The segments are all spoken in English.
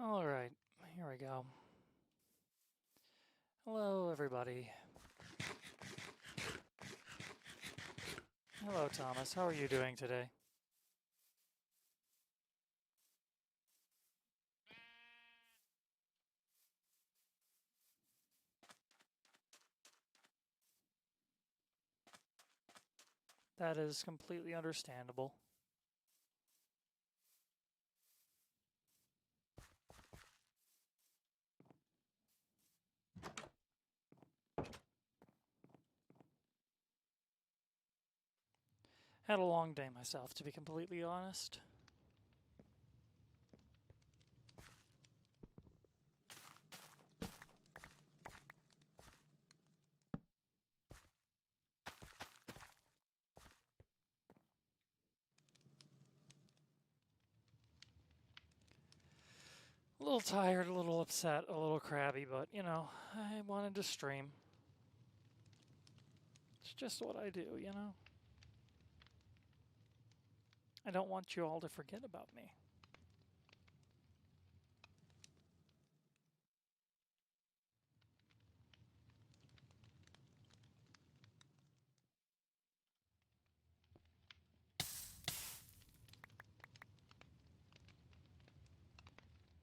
All right, here we go. Hello, everybody. Hello, Thomas. How are you doing today? That is completely understandable. Had a long day myself, to be completely honest. A little tired, a little upset, a little crabby, but you know, I wanted to stream. It's just what I do, you know? I don't want you all to forget about me.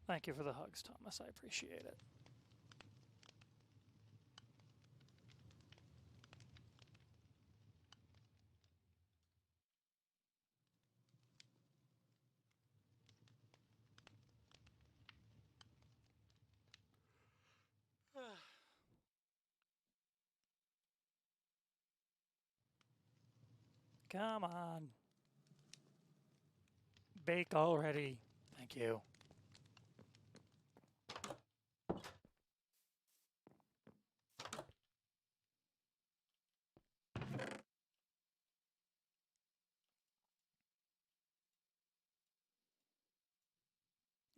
Thank you for the hugs, Thomas. I appreciate it. Come on. Bake already. Thank you.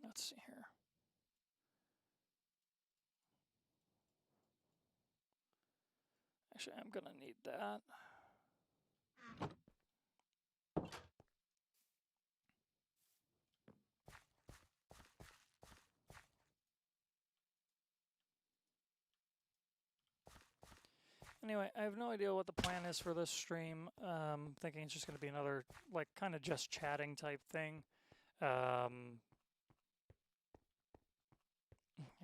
Let's see here. Actually, I'm gonna need that. Anyway, I have no idea what the plan is for this stream. Thinking it's just going to be another, like, kind of just chatting type thing.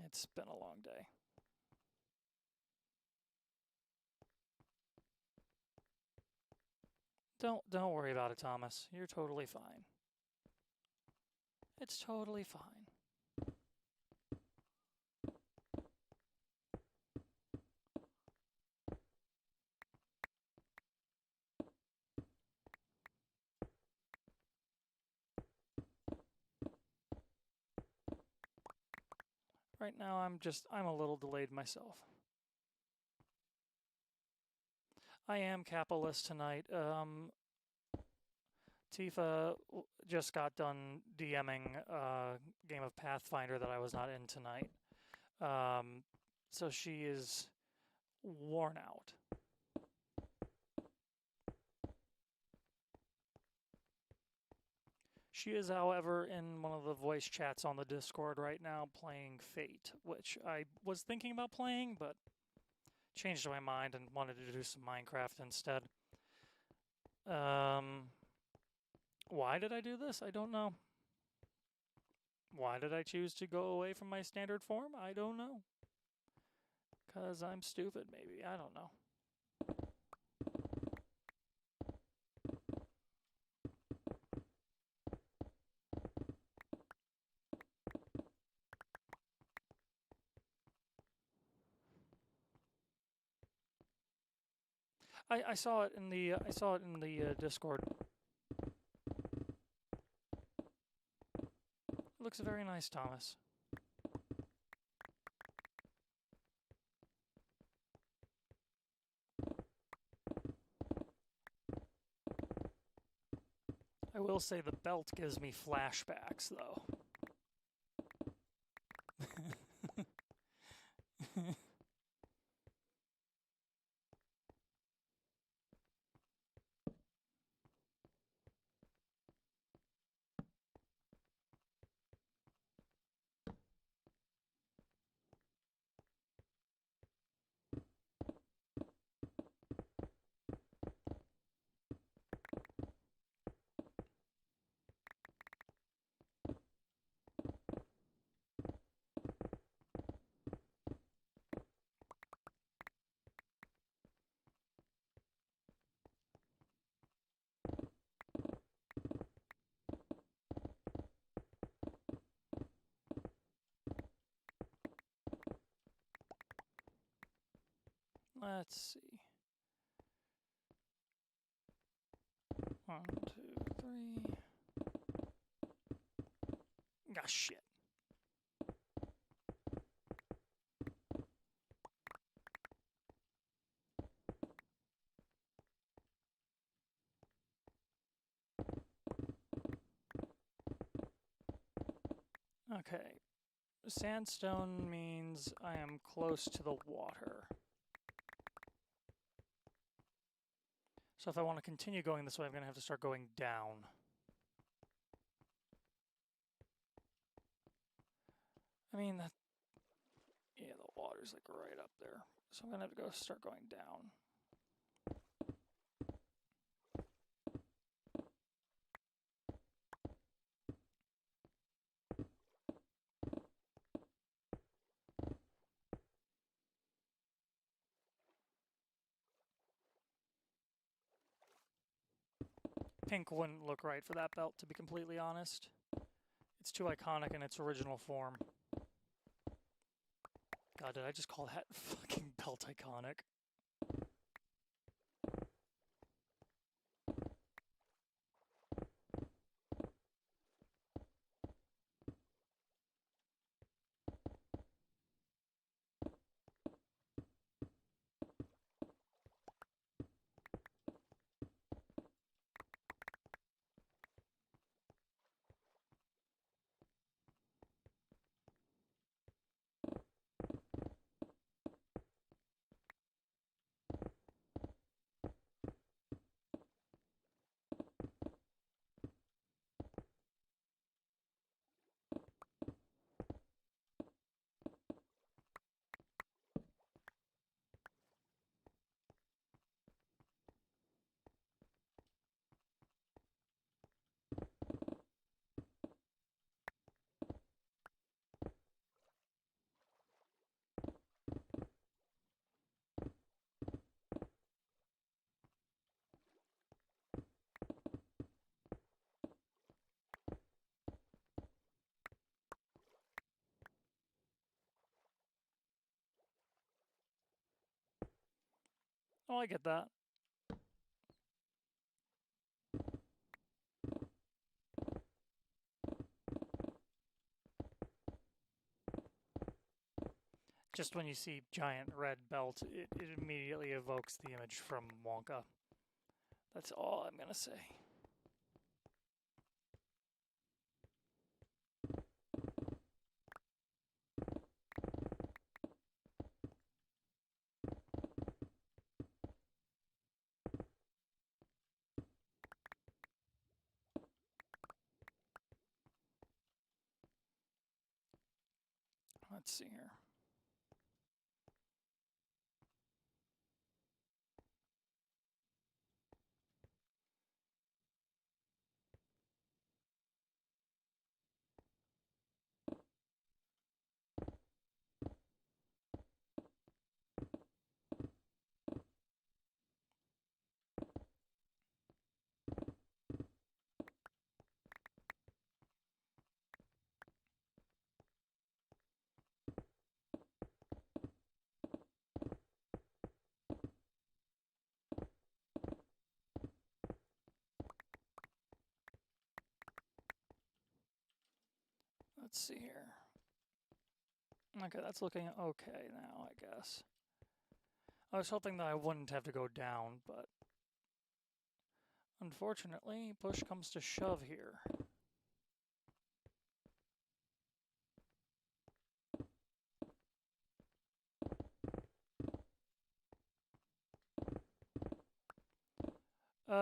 It's been a long day. Don't worry about it, Thomas. You're totally fine. It's totally fine. Right now, I'm a little delayed myself. I am capitalist tonight. Tifa just got done DMing a game of Pathfinder that I was not in tonight. So she is worn out. She is, however, in one of the voice chats on the Discord right now playing Fate, which I was thinking about playing, but changed my mind and wanted to do some Minecraft instead. Why did I do this? I don't know. Why did I choose to go away from my standard form? I don't know. Because I'm stupid, maybe. I don't know. I saw it in the Discord. It looks very nice, Thomas. I will say the belt gives me flashbacks, though. let's see. 1, 2, 3. Ah, shit. Okay. Sandstone means I am close to the water. So if I want to continue going this way, I'm going to have to start going down. I mean, that, yeah, the water's like right up there. So I'm going to have to go start going down. Pink wouldn't look right for that belt, to be completely honest. It's too iconic in its original form. God, did I just call that fucking belt iconic? Oh, I get that. Just when you see giant red belt, it immediately evokes the image from Wonka. That's all I'm gonna say. Let's see here. Let's see here. Okay, that's looking okay now, I guess. I was hoping that I wouldn't have to go down, but unfortunately, push comes to shove here.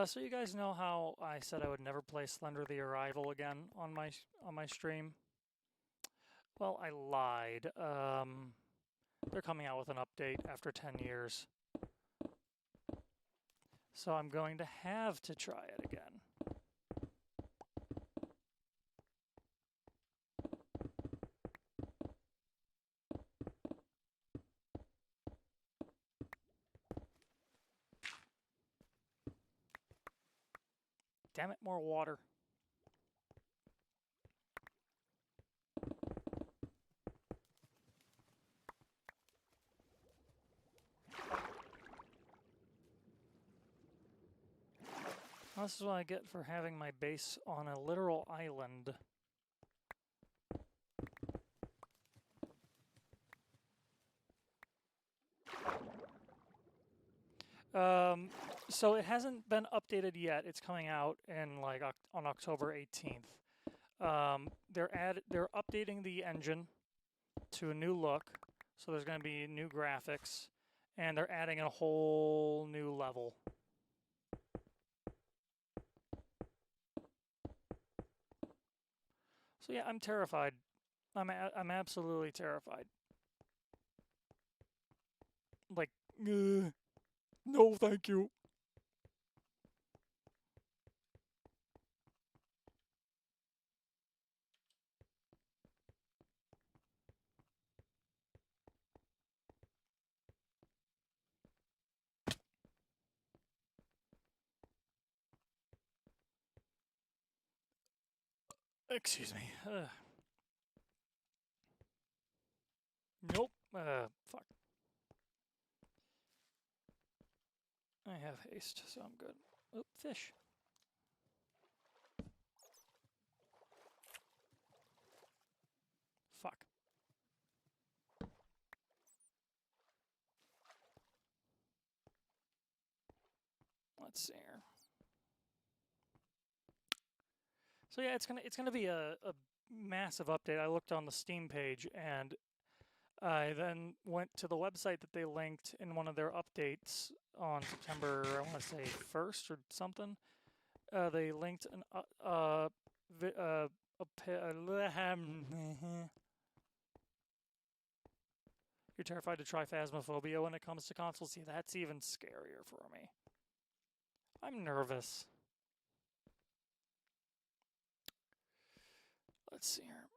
So you guys know how I said I would never play Slender the Arrival again on my stream? Well, I lied. They're coming out with an update after 10 years. So I'm going to have to try it again. Damn it, more water. this is what I get for having my base on a literal island. So it hasn't been updated yet. It's coming out in like on October 18th. They're updating the engine to a new look, so there's going to be new graphics, and they're adding a whole new level. So yeah, I'm terrified. I'm absolutely terrified. Like, no, thank you. Excuse me. Nope. Fuck. I have haste, so I'm good. Oh, fish. Fuck. Let's see here. So yeah, it's gonna be a massive update. I looked on the Steam page, and I then went to the website that they linked in one of their updates on September, I want to say 1st or something. They linked an You're terrified to try Phasmophobia when it comes to consoles? See, that's even scarier for me. I'm nervous. Let's see here.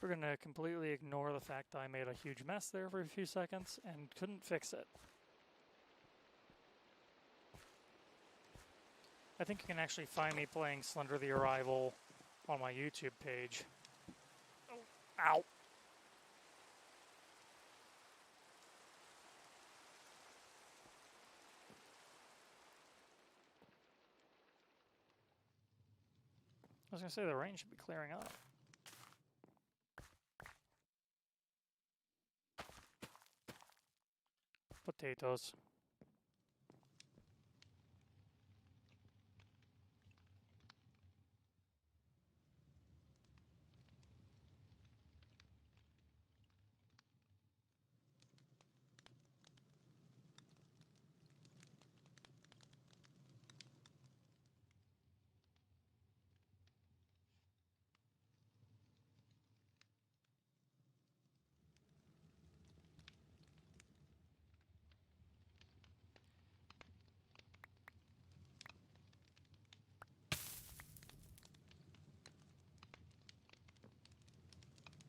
We're going to completely ignore the fact that I made a huge mess there for a few seconds and couldn't fix it. I think you can actually find me playing Slender the Arrival on my YouTube page. Oh, ow! I was going to say the rain should be clearing up. Potatoes.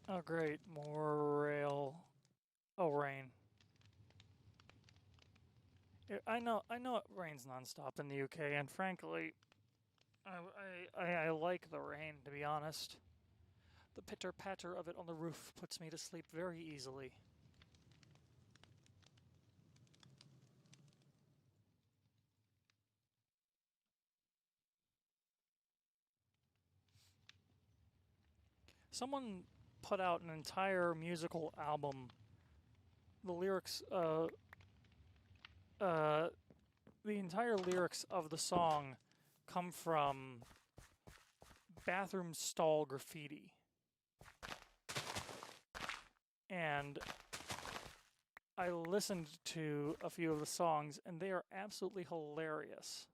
Oh great, more rail. Oh, rain. I know it rains nonstop in the UK, and frankly, I like the rain, to be honest. The pitter-patter of it on the roof puts me to sleep very easily. Someone put out an entire musical album. The entire lyrics of the song come from bathroom stall graffiti. And I listened to a few of the songs, and they are absolutely hilarious.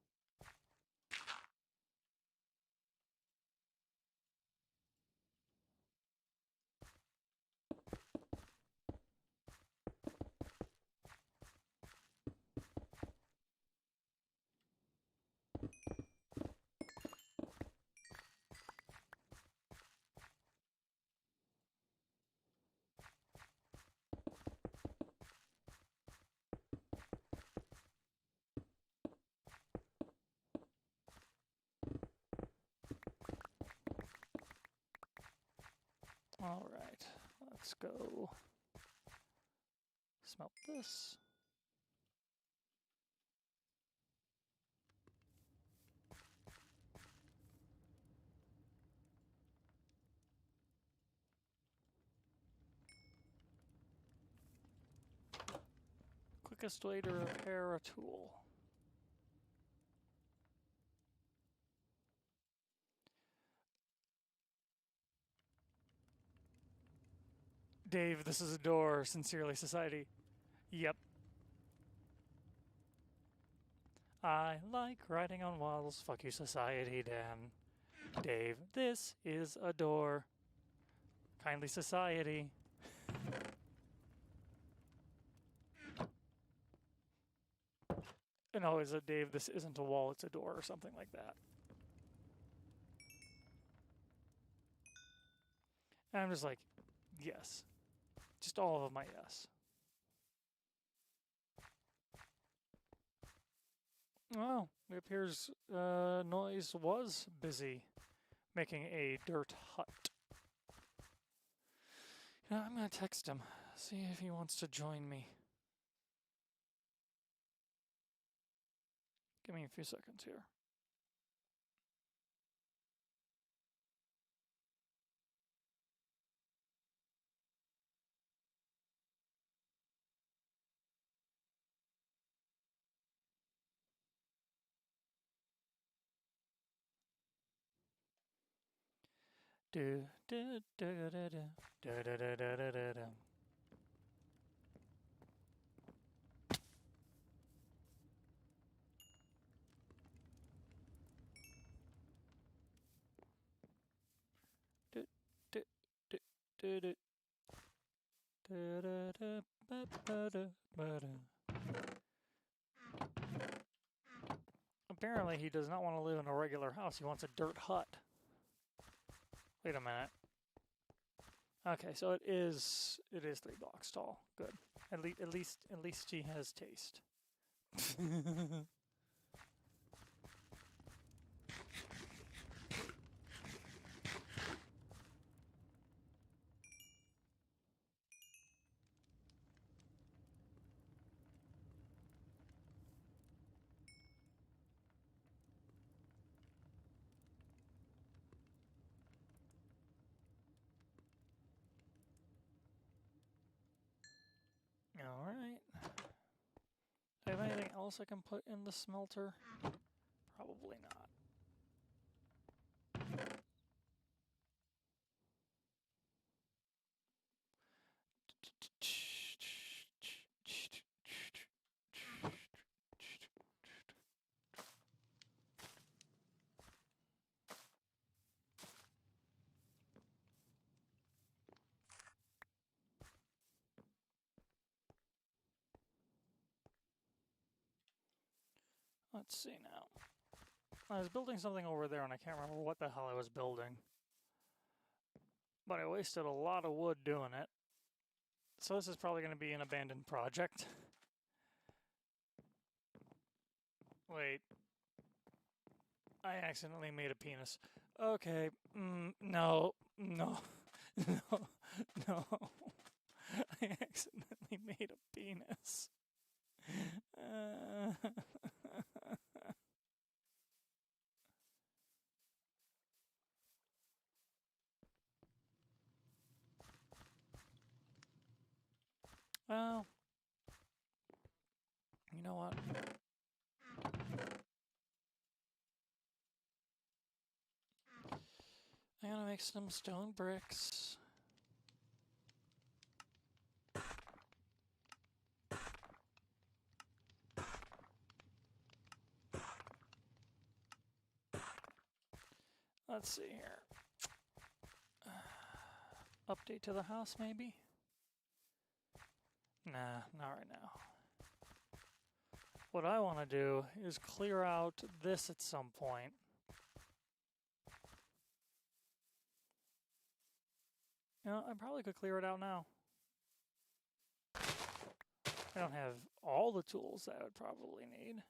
All right, let's go smelt this. Quickest way to repair a tool. Dave, this is a door. Sincerely, Society. Yep. I like writing on walls. Fuck you, Society, Dan. Dave, this is a door. Kindly, Society. No, is it Dave? This isn't a wall, it's a door, or something like that. And I'm just like, yes. Just all of my yes. Well, it appears Noise was busy making a dirt hut. You know, I'm gonna text him, see if he wants to join me. Give me a few seconds here. Do do do do do do do do do do do. Apparently he does not want to live in a regular house. He wants a dirt hut. Wait a minute. Okay, so it is 3 blocks tall. Good. At least he has taste. Alright. Do I have anything else I can put in the smelter? Probably not. Let's see now. I was building something over there and I can't remember what the hell I was building. But I wasted a lot of wood doing it. So this is probably going to be an abandoned project. Wait. I accidentally made a penis. Okay. No. No. No. No. I accidentally made a penis. Well, you know what? I'm gonna make some stone bricks. Let's see here. Update to the house, maybe? Nah, not right now. What I want to do is clear out this at some point. You know, I probably could clear it out now. I don't have all the tools that I would probably need.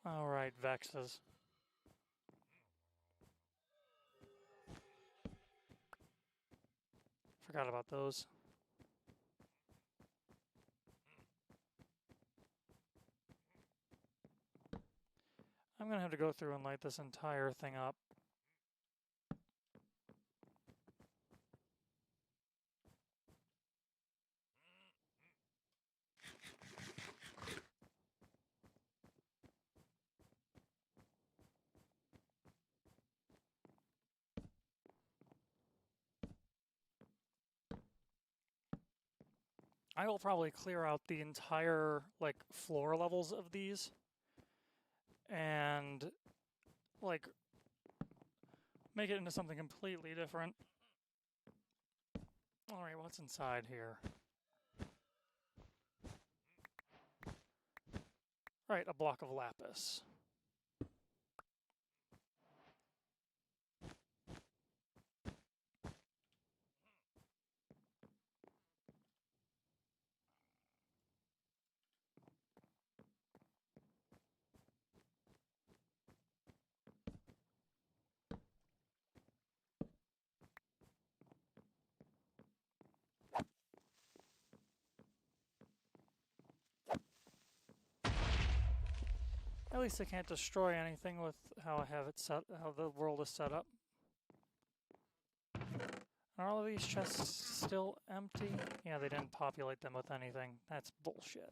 Alright, Vexes. Forgot about those. I'm gonna have to go through and light this entire thing up. I will probably clear out the entire, like, floor levels of these. And, like, make it into something completely different. Alright, what's inside here? Right, a block of lapis. At least I can't destroy anything with how I have it set, how the world is set up. Are all of these chests still empty? Yeah, they didn't populate them with anything. That's bullshit.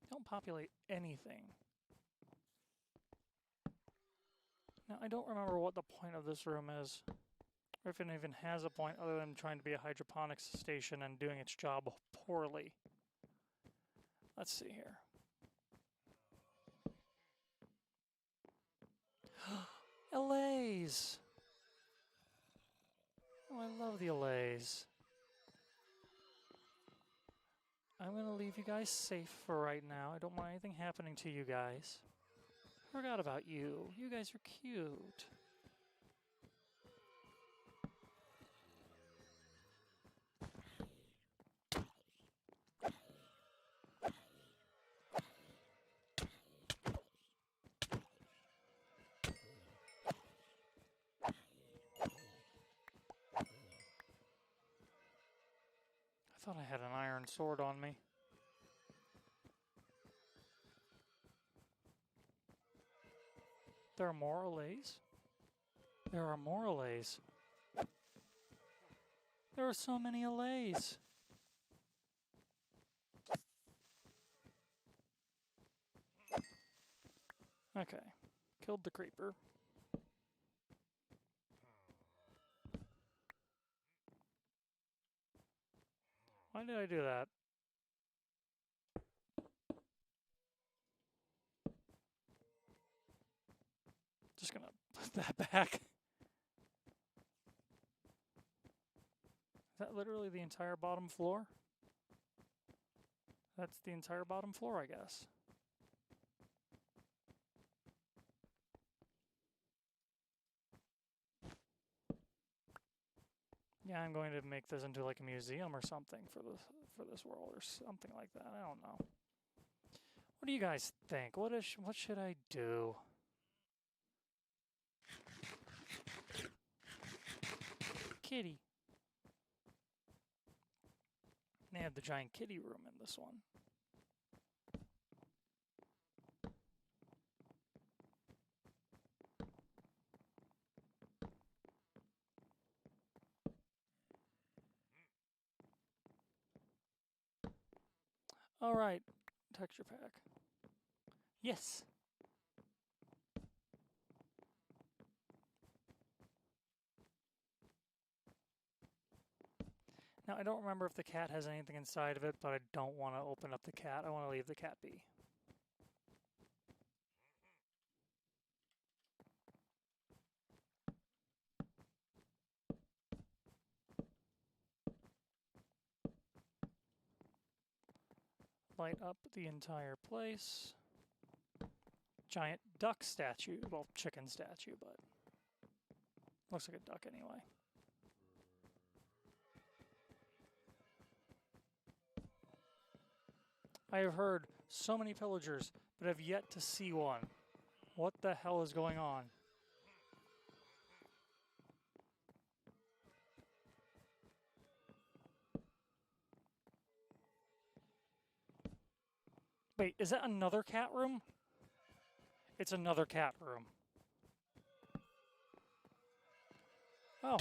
Don't populate anything. Now, I don't remember what the point of this room is, or if it even has a point other than trying to be a hydroponics station and doing its job poorly. Let's see here. LAs! Oh, I love the LAs. I'm going to leave you guys safe for right now. I don't want anything happening to you guys. Forgot about you. You guys are cute. I thought I had an iron sword on me. There are more allays? There are more allays. There are so many allays. Okay. Killed the creeper. Why did I do that? Just gonna put that back. Is that literally the entire bottom floor? That's the entire bottom floor, I guess. Yeah, I'm going to make this into like a museum or something for this world or something like that. I don't know. What do you guys think? What should I do? Kitty. They have the giant kitty room in this one. All right, texture pack. Yes. Now, I don't remember if the cat has anything inside of it, but I don't want to open up the cat. I want to leave the cat be. Light up the entire place. Giant duck statue. Well, chicken statue, but looks like a duck anyway. I have heard so many pillagers, but have yet to see one. What the hell is going on? Wait, is that another cat room? It's another cat room. Oh.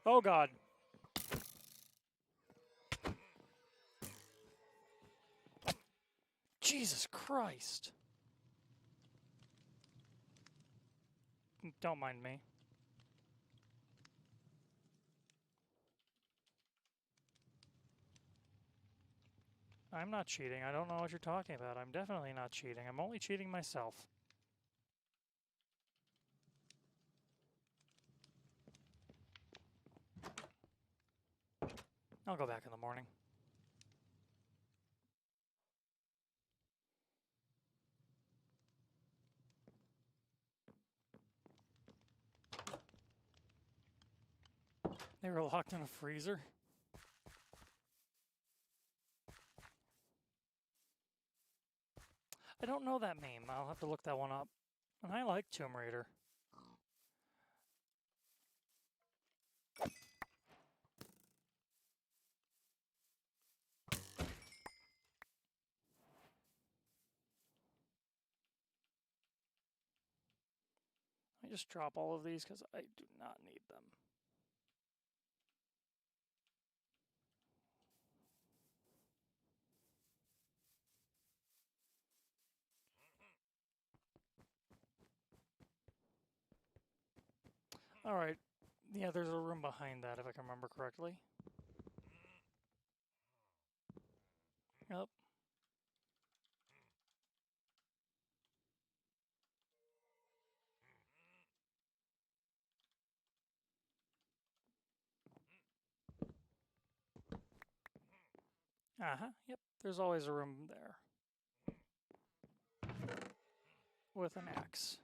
Oh, God. Jesus Christ. Don't mind me. I'm not cheating. I don't know what you're talking about. I'm definitely not cheating. I'm only cheating myself. I'll go back in the morning. They were locked in a freezer? I don't know that meme. I'll have to look that one up. And I like Tomb Raider. I just drop all of these because I do not need them. Alright. Yeah, there's a room behind that, if I can remember correctly. Yep. Uh-huh. Yep. There's always a room there. With an axe.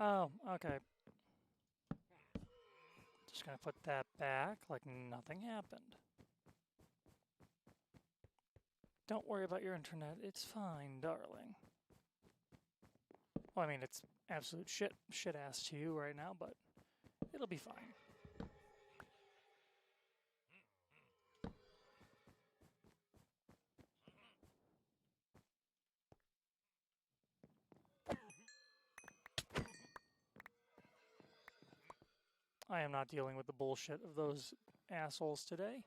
Oh, okay. Just gonna put that back like nothing happened. Don't worry about your internet. It's fine, darling. Well, I mean, it's absolute shit ass to you right now, but it'll be fine. I am not dealing with the bullshit of those assholes today.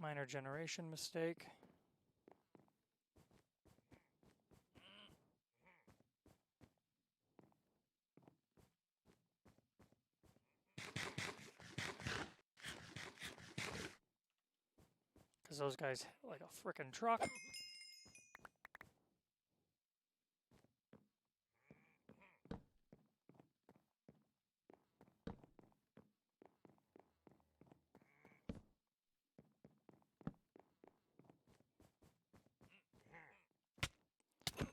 Minor generation mistake. Because those guys like a frickin' truck.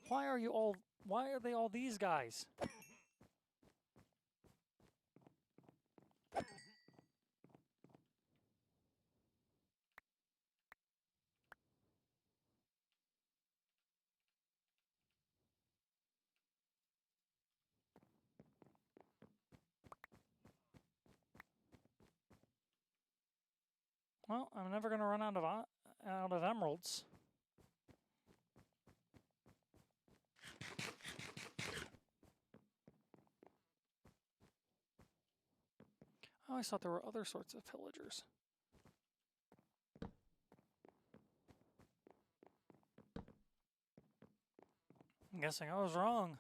Why are they all these guys? Well, I'm never gonna run out of emeralds. I always thought there were other sorts of pillagers. I'm guessing I was wrong.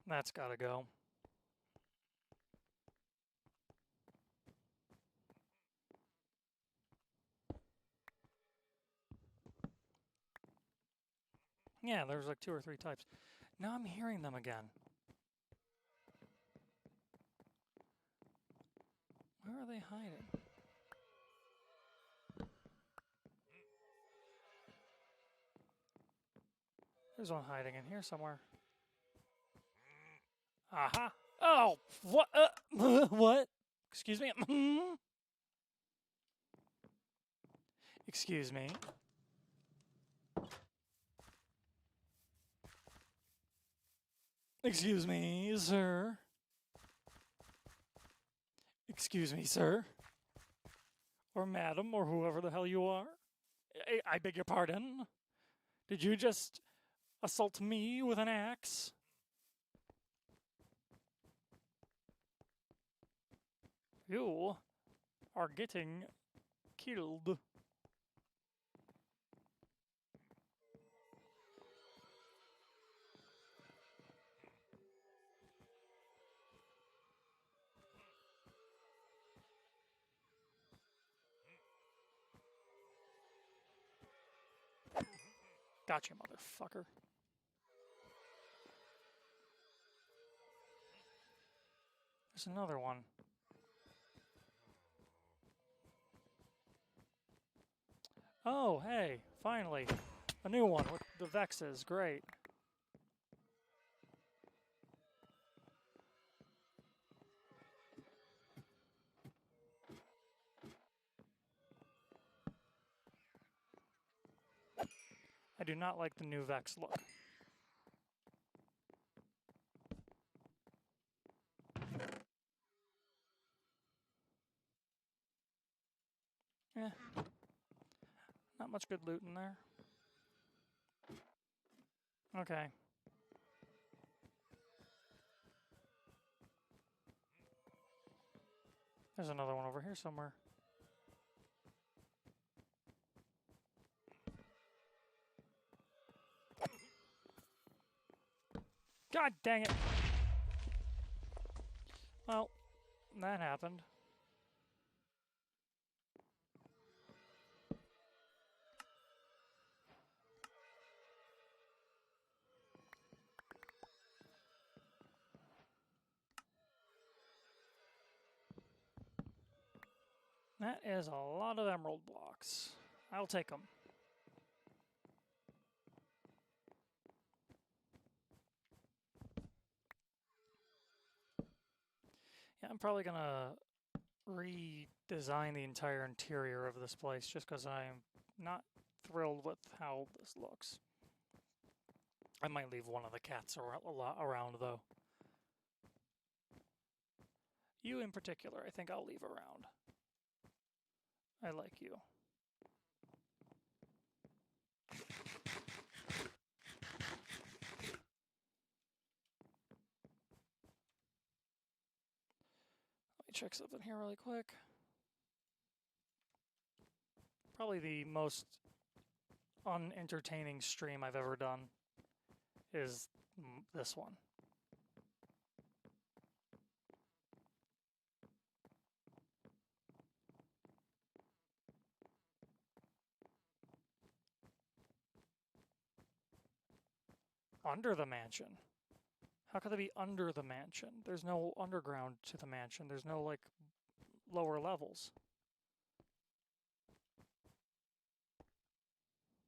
That's gotta go. Yeah, there's like 2 or 3 types. Now I'm hearing them again. Where are they hiding? There's one hiding in here somewhere. Aha! Oh! What? What? Excuse me? Excuse me. Excuse me, sir. Excuse me, sir. Or madam, or whoever the hell you are. I beg your pardon. Did you just assault me with an axe? You are getting killed. Gotcha, motherfucker. There's another one. Oh, hey, finally. A new one with the Vexes. Great. I do not like the new Vex look. Eh. Not much good loot in there. Okay. There's another one over here somewhere. God dang it! Well, that happened. That is a lot of emerald blocks. I'll take them. Yeah, I'm probably gonna redesign the entire interior of this place just because I'm not thrilled with how this looks. I might leave one of the cats around though. You in particular, I think I'll leave around. I like you. Let me check something here really quick. Probably the most unentertaining stream I've ever done is this one. Under the mansion? How could they be under the mansion? There's no underground to the mansion. There's no, like, lower levels.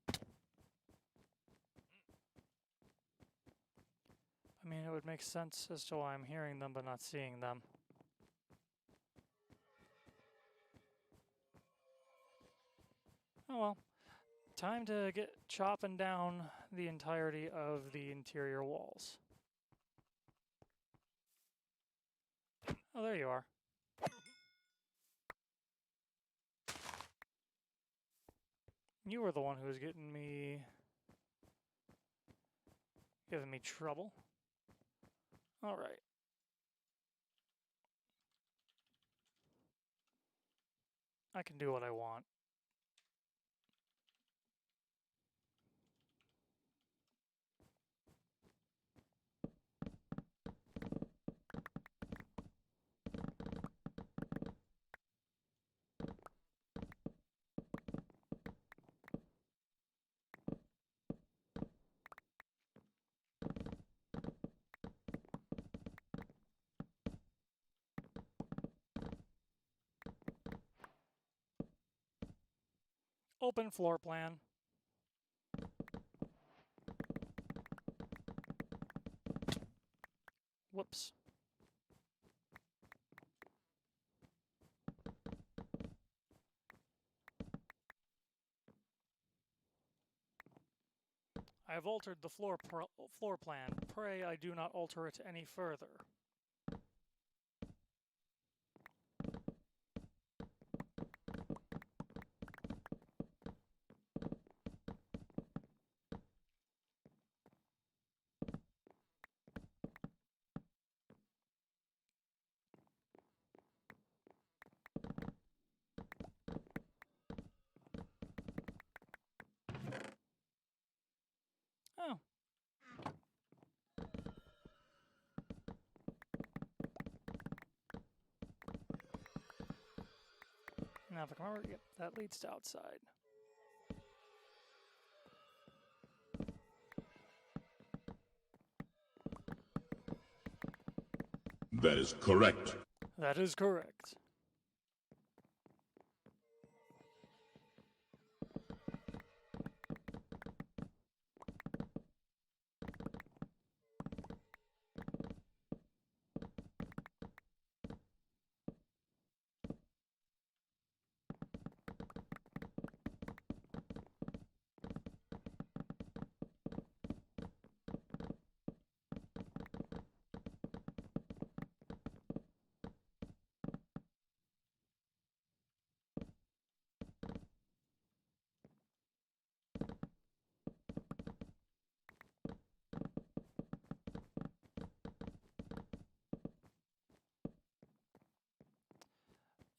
I mean, it would make sense as to why I'm hearing them but not seeing them. Oh well. Time to get chopping down the entirety of the interior walls. Oh, there you are. You were the one who was giving me trouble. All right. I can do what I want. Open floor plan. Whoops. I have altered the floor plan. Pray I do not alter it any further. Oh. Now if I can remember, yep, that leads to outside. That is correct. That is correct.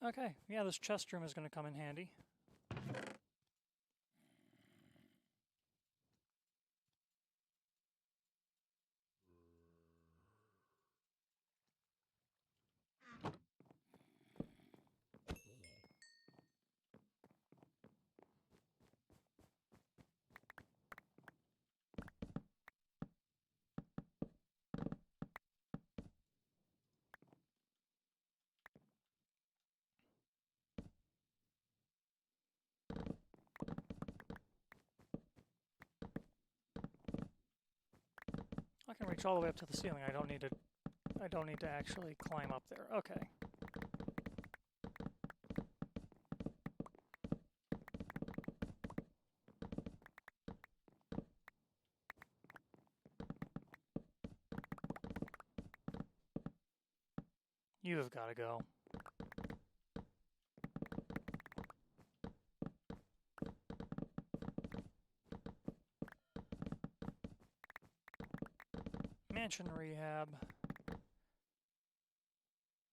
Okay, yeah, this chest room is going to come in handy. I can reach all the way up to the ceiling. I don't need to actually climb up there. Okay. You have got to go. Mansion rehab.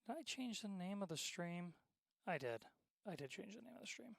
Did I change the name of the stream? I did. I did change the name of the stream.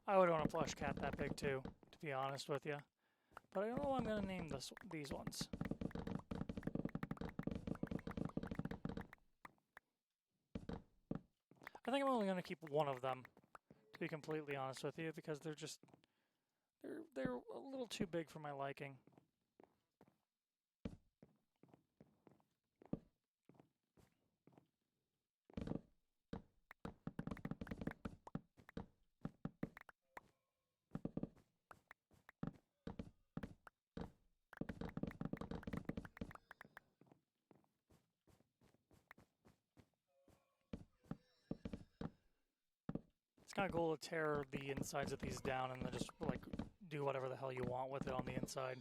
I would want a plush cat that big too, to be honest with you. But I don't know what I'm going to name these ones. I think I'm only going to keep one of them, to be completely honest with you, because they're a little too big for my liking. It's kind of cool to tear the insides of these down and then just like do whatever the hell you want with it on the inside.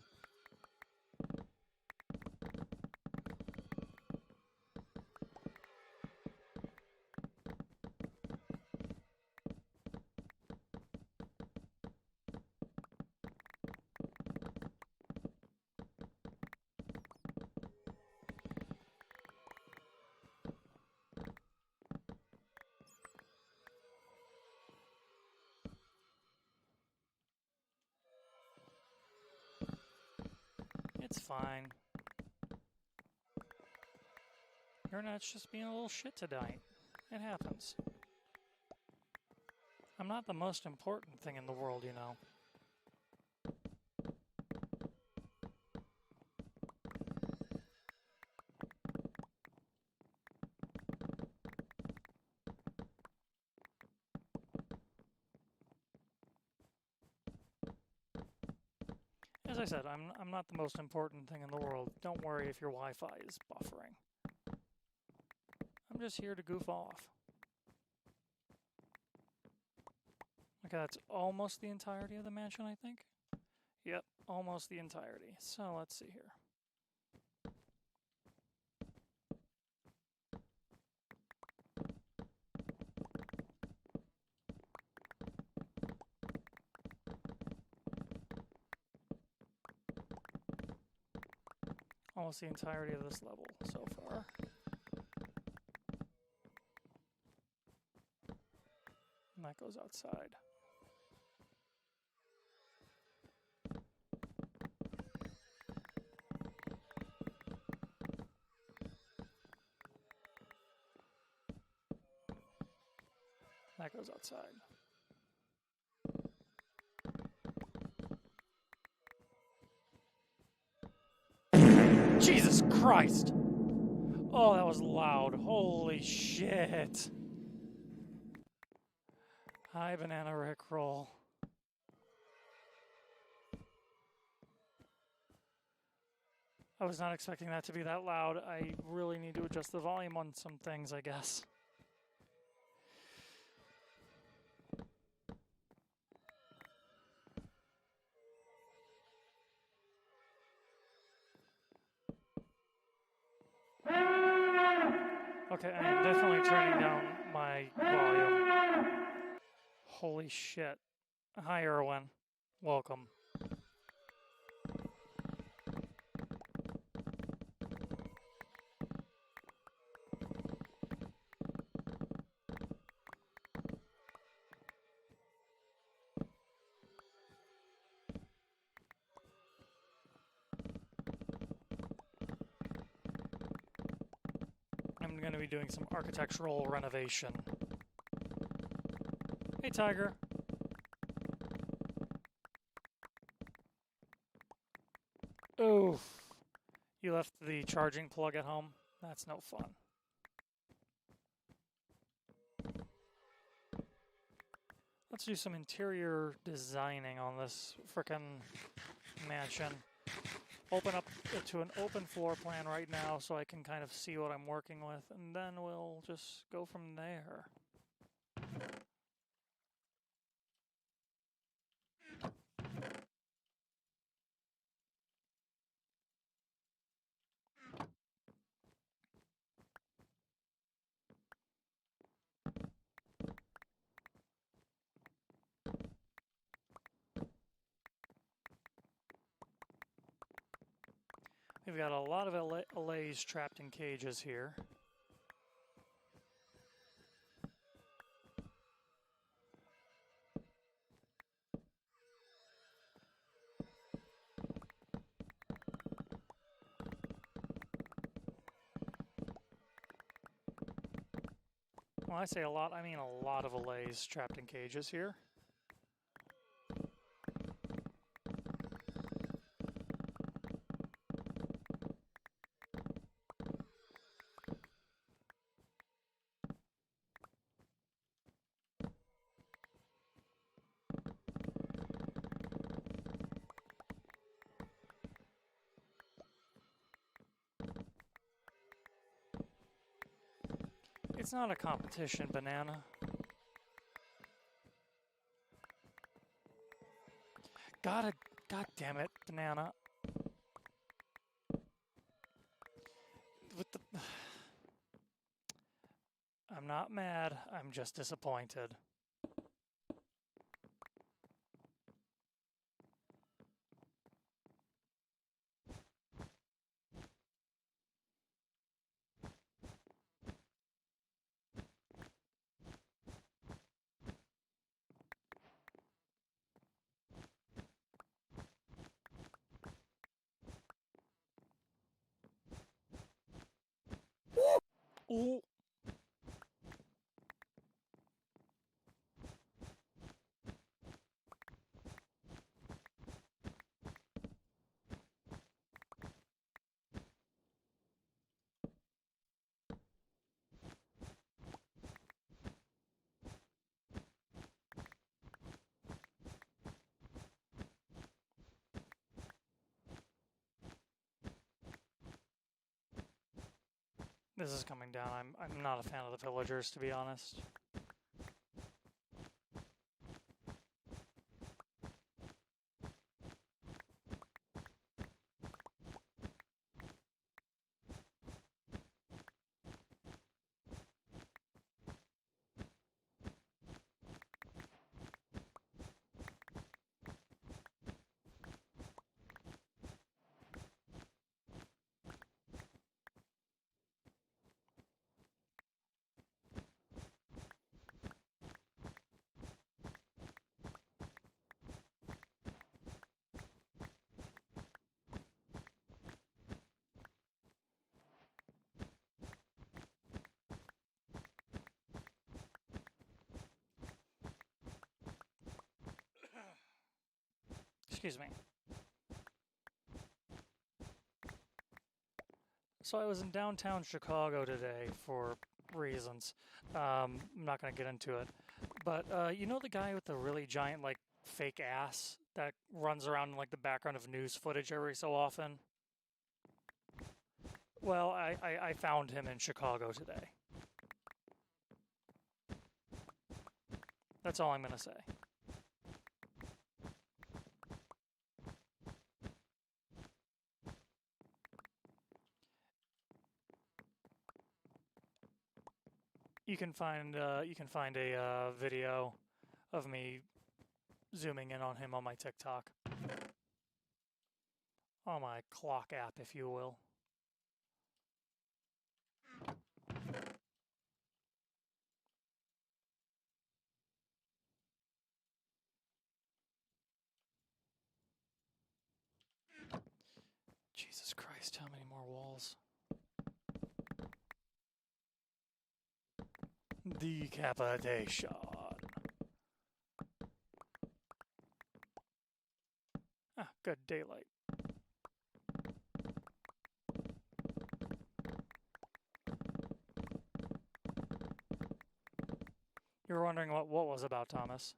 It's fine. Internet's just being a little shit tonight. It happens. I'm not the most important thing in the world, you know. As I said, I'm not the most important thing in the world. Don't worry if your Wi-Fi is buffering. I'm just here to goof off. Okay, that's almost the entirety of the mansion, I think. Yep, almost the entirety. So let's see here. Almost the entirety of this level so far. And that goes outside. That goes outside. Jesus Christ! Oh, that was loud. Holy shit. Hi, Banana Rickroll. I was not expecting that to be that loud. I really need to adjust the volume on some things, I guess. Okay, I'm definitely turning down my volume. Holy shit. Hi, Erwin. Welcome. I'm going to be doing some architectural renovation. Hey, Tiger. Oof. You left the charging plug at home? That's no fun. Let's do some interior designing on this frickin' mansion. Open up to an open floor plan right now so I can kind of see what I'm working with, and then we'll just go from there. We've got a lot of allays trapped in cages here. When I say a lot, I mean a lot of allays trapped in cages here. It's not a competition, Banana. God damn it, Banana. I'm not mad, I'm just disappointed. This is coming down. I'm not a fan of the pillagers, to be honest. Excuse me. So I was in downtown Chicago today for reasons. I'm not going to get into it. But you know the guy with the really giant, like, fake ass that runs around in, like, the background of news footage every so often? Well, I found him in Chicago today. That's all I'm going to say. You can find a video of me zooming in on him on my TikTok. On my clock app, if you will. Jesus Christ, how many more walls? Decapitation. Ah, good daylight. You were wondering what was about, Thomas.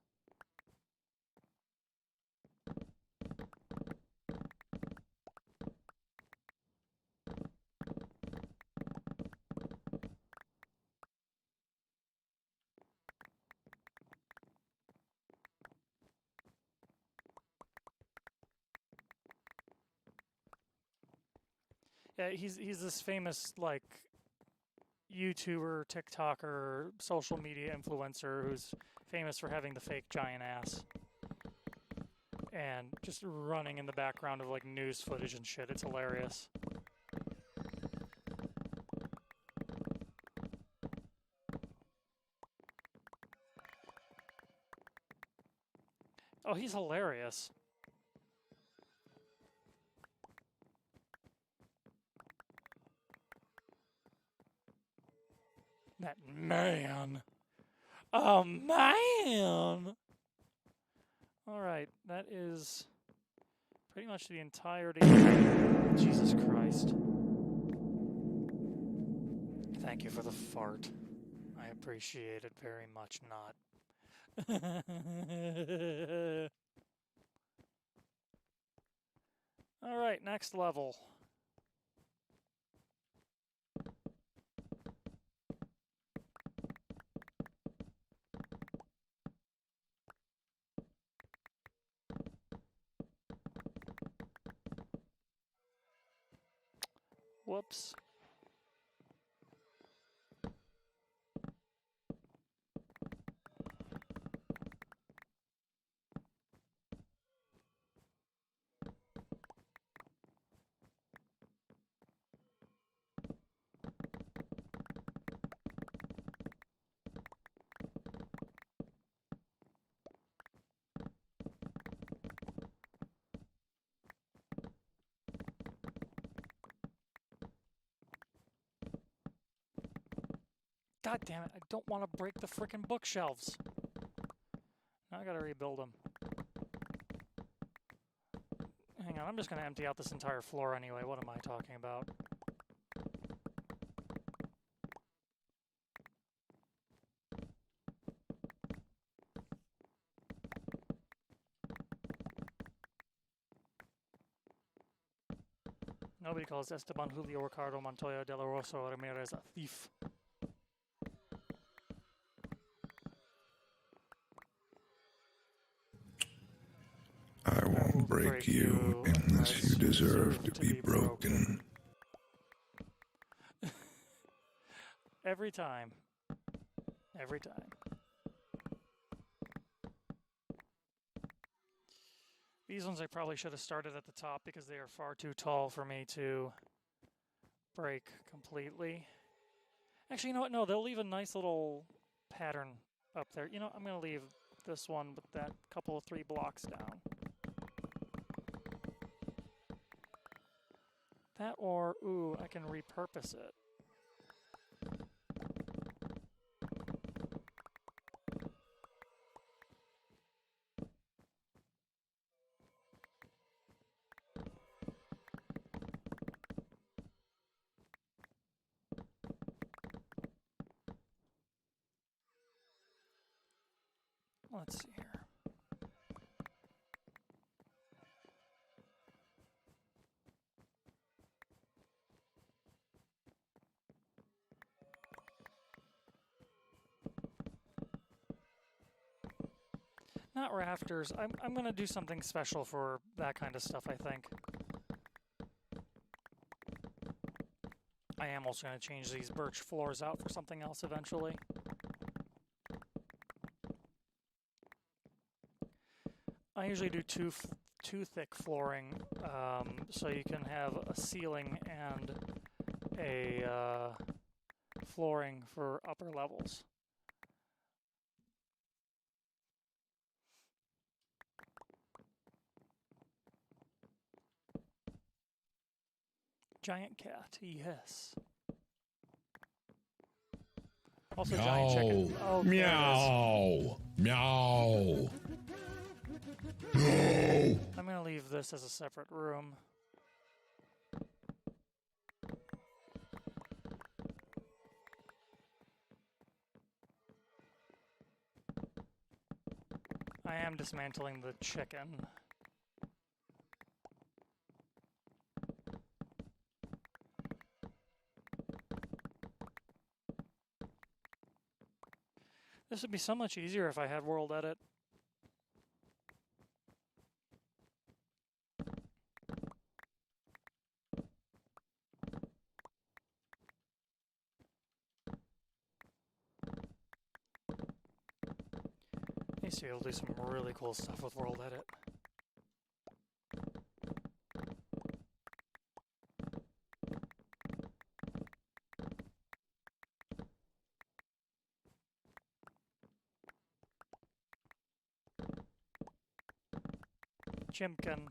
Yeah, he's this famous, like, YouTuber, TikToker, social media influencer who's famous for having the fake giant ass. And just running in the background of, like, news footage and shit. It's hilarious. Oh, he's hilarious. That man. Oh, man! Alright, that is pretty much the entirety. Jesus Christ. Thank you for the fart. I appreciate it very much not. Alright, next level. Whoops. God damn it, I don't want to break the frickin' bookshelves. Now I gotta rebuild them. Hang on, I'm just gonna empty out this entire floor anyway. What am I talking about? Nobody calls Esteban Julio Ricardo Montoya de la Rosa Ramirez a thief. I won't break you unless you deserve to be broken. Every time. Every time. These ones I probably should have started at the top because they are far too tall for me to break completely. Actually, you know what? No, they'll leave a nice little pattern up there. You know, I'm going to leave this one with that couple of 3 blocks down. That or, ooh, I can repurpose it. Let's see here. Not rafters. I'm going to do something special for that kind of stuff, I think. I am also going to change these birch floors out for something else eventually. I usually do too thick flooring, so you can have a ceiling and a flooring for upper levels. Giant cat, yes. Also, Meow. giant chicken. Oh, Meow. Meow. No. I'm going to leave this as a separate room. I am dismantling the chicken. This would be so much easier if I had World Edit. You see, you'll do some really cool stuff with World Edit. Chimkin.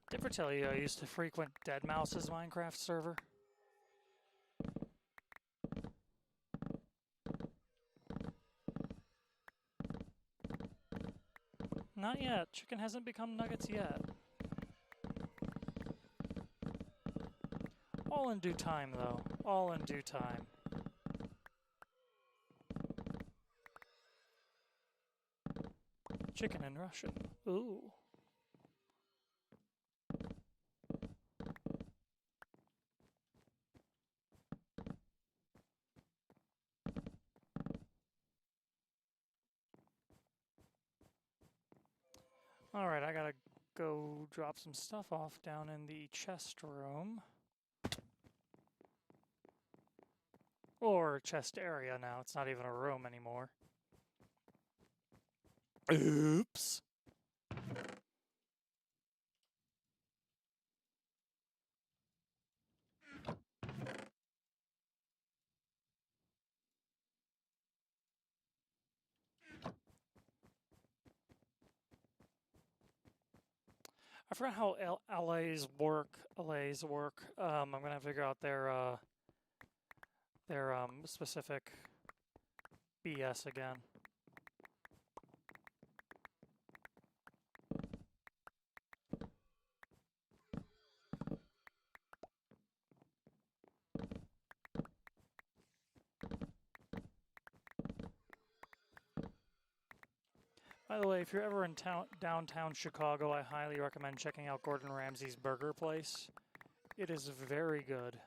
Did I ever tell you I used to frequent Deadmau5's Minecraft server? Not yet. Chicken hasn't become nuggets yet. All in due time, though. All in due time. Chicken in Russian. Ooh. Alright, I gotta go drop some stuff off down in the chest room. Or chest area now. It's not even a room anymore. Oops. I forgot how LA's work. I'm gonna figure out their specific BS again. By the way, if you're ever in downtown Chicago, I highly recommend checking out Gordon Ramsay's burger place. It is very good.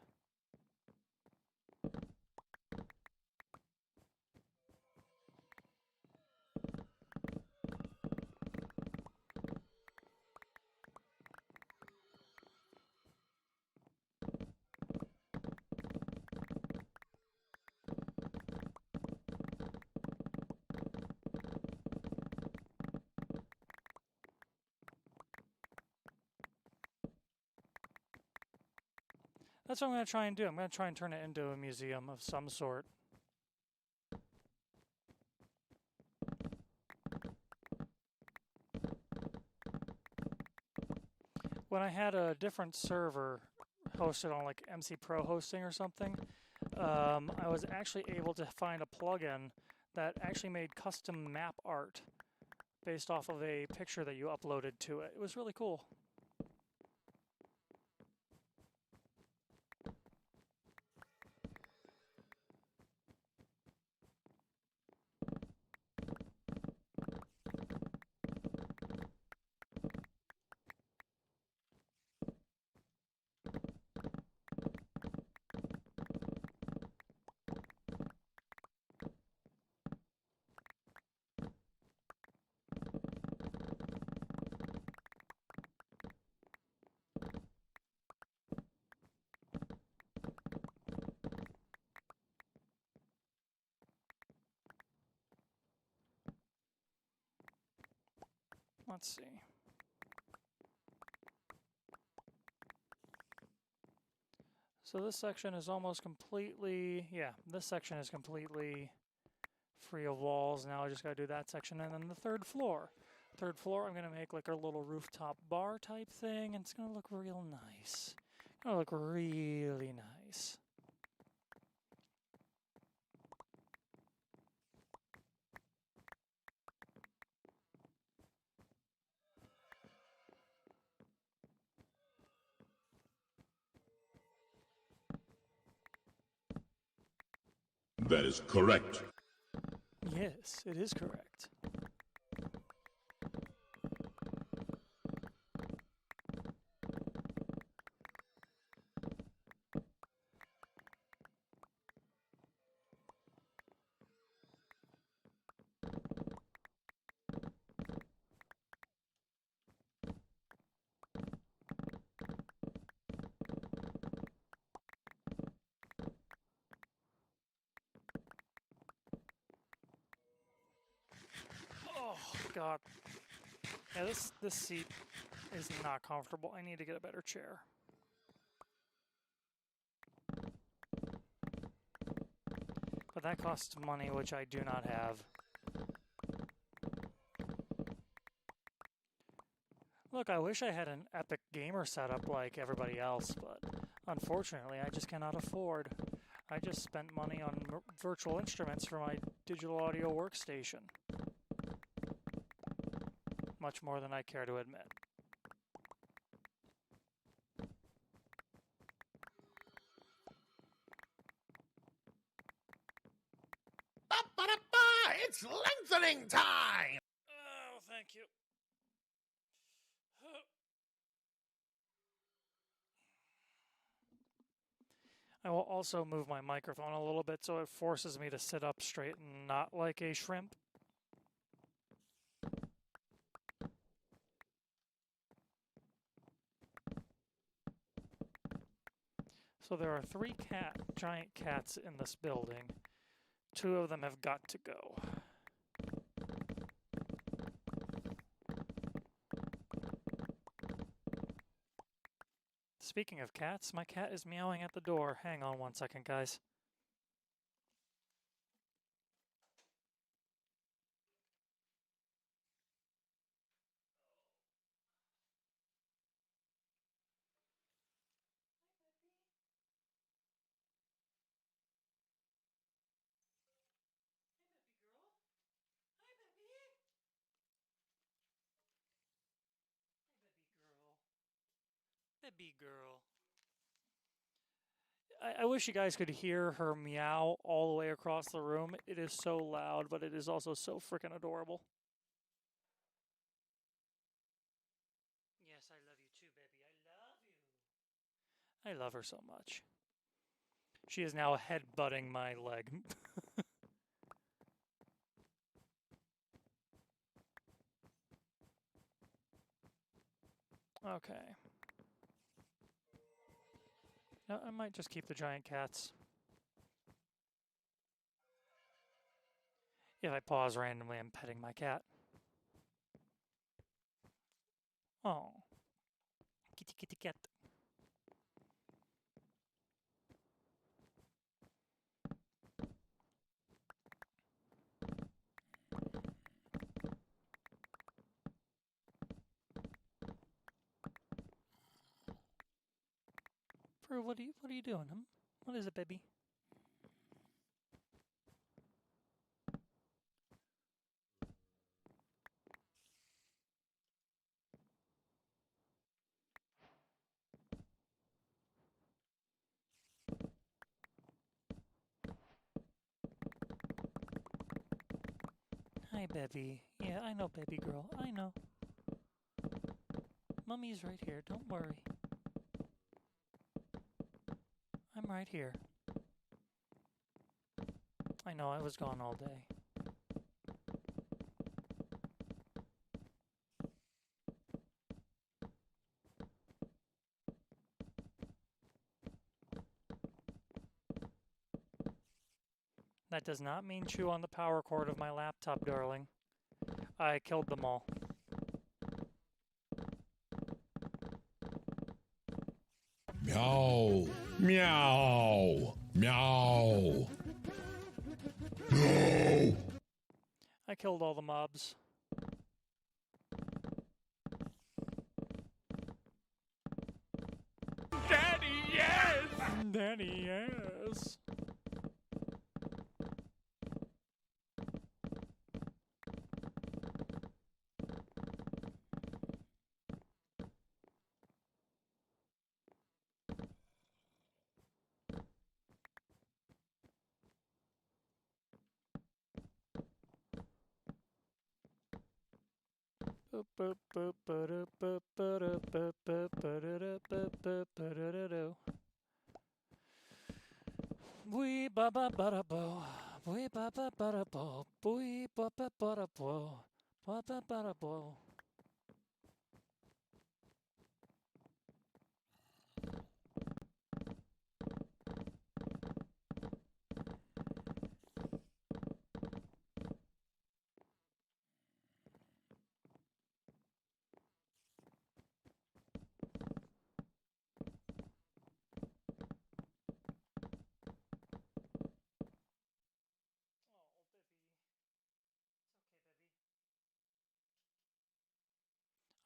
That's what I'm going to try and do. I'm going to try and turn it into a museum of some sort. When I had a different server hosted on like MC Pro hosting or something, I was actually able to find a plugin that actually made custom map art based off of a picture that you uploaded to it. It was really cool. Let's see. So this section is almost completely, this section is completely free of walls. Now I just gotta do that section, and then the third floor. Third floor, I'm gonna make like a little rooftop bar type thing, and it's gonna look real nice. It's gonna look really nice. That is correct. Yes, it is correct. Oh God. Yeah, this seat is not comfortable. I need to get a better chair. But that costs money, which I do not have. Look, I wish I had an epic gamer setup like everybody else, but unfortunately, I just cannot afford. I just spent money on virtual instruments for my digital audio workstation. Much more than I care to admit. It's lengthening time! Oh, thank you. I will also move my microphone a little bit so it forces me to sit up straight and not like a shrimp. So there are 3 giant cats in this building. 2 of them have got to go. Speaking of cats, my cat is meowing at the door. Hang on one second, guys. Baby girl. I wish you guys could hear her meow all the way across the room. It is so loud, but it is also so freaking adorable. Yes, I love you too, baby. I love you. I love her so much. She is now headbutting my leg. Okay. No, I might just keep the giant cats. If I pause randomly, I'm petting my cat. Oh. Kitty kitty cat. Prue, what are you doing? What is it, baby? Hi, baby. Yeah, I know, baby girl. I know. Mummy's right here. Don't worry. I'm right here. I know, I was gone all day. That does not mean chew on the power cord of my laptop, darling. I killed them all. Meow. Meow. Meow. No. I killed all the mobs. Daddy, yes! Daddy, yes! Wee ba ba ba da bo, wee ba ba ba da bo, wee ba ba ba da bo, ba ba ba da bo.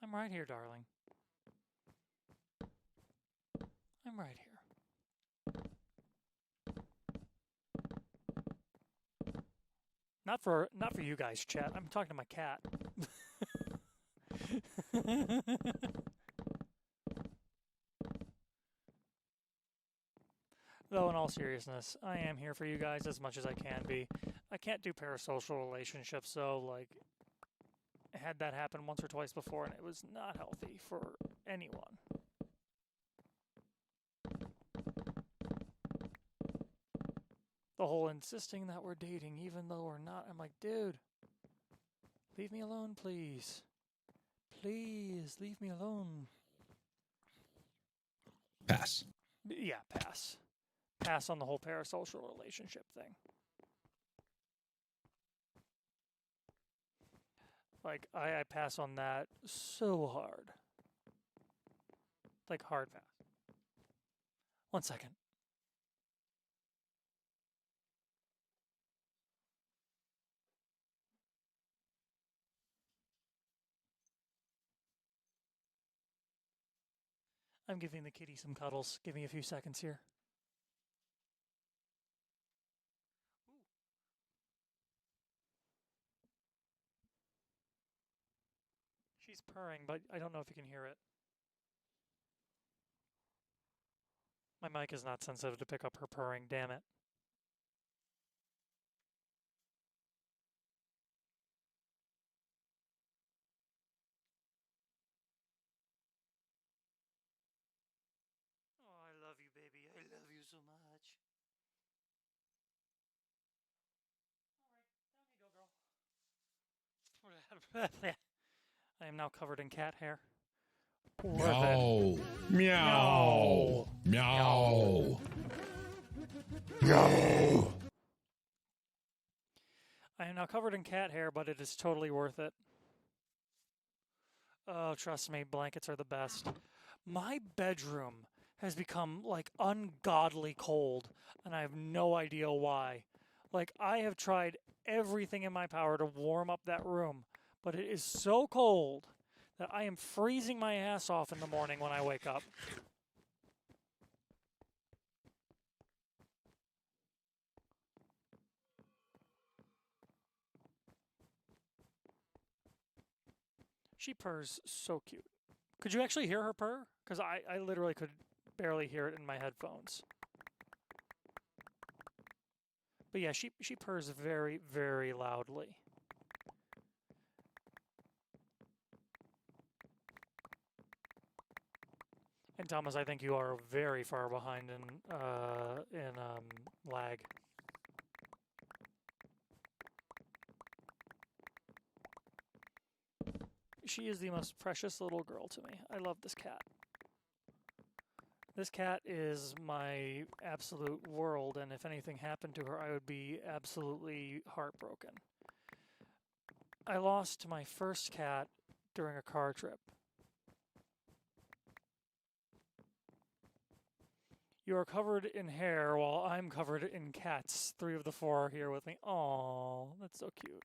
I'm right here, darling. I'm right here. Not for you guys, chat. I'm talking to my cat. Though in all seriousness, I am here for you guys as much as I can be. I can't do parasocial relationships, so like I had that happen once or twice before and it was not healthy for anyone. The whole insisting that we're dating even though we're not. I'm like, dude, leave me alone, please. Please, leave me alone. Pass. Yeah, pass. Pass on the whole parasocial relationship thing. Like, I pass on that so hard. Like, hard pass. 1 second. I'm giving the kitty some cuddles. Give me a few seconds here. She's purring, but I don't know if you can hear it. My mic is not sensitive to pick up her purring, damn it. Oh, I love you, baby. I love you so much. Alright, down you go, girl. I am now covered in cat hair. Worth it. Meow. Meow. Meow. Meow. I am now covered in cat hair, but it is totally worth it. Oh, trust me, blankets are the best. My bedroom has become, like, ungodly cold, and I have no idea why. Like, I have tried everything in my power to warm up that room, but it is so cold that I am freezing my ass off in the morning when I wake up. She purrs so cute. Could you actually hear her purr? Because I literally could barely hear it in my headphones. But yeah, she purrs very, very loudly. And Thomas, I think you are very far behind in lag. She is the most precious little girl to me. I love this cat. This cat is my absolute world, and if anything happened to her, I would be absolutely heartbroken. I lost my first cat during a car trip. You are covered in hair while I'm covered in cats. 3 of the 4 are here with me. Aww, that's so cute.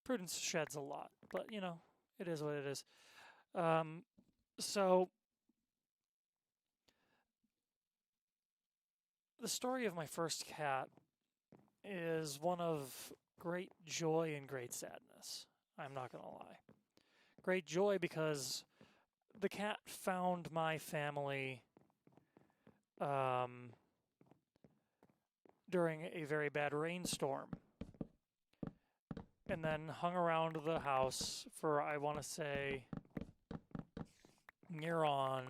Prudence sheds a lot, but you know, it is what it is. So, the story of my first cat is one of great joy and great sadness. I'm not going to lie. Great joy because the cat found my family during a very bad rainstorm. And then hung around the house for, I want to say, near on,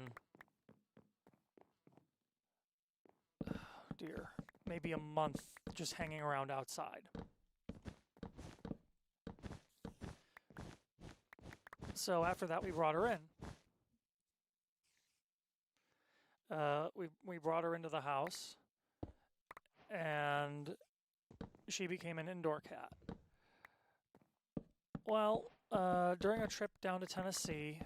maybe a month just hanging around outside. So after that, we brought her in. We brought her into the house, and she became an indoor cat. Well, during a trip down to Tennessee,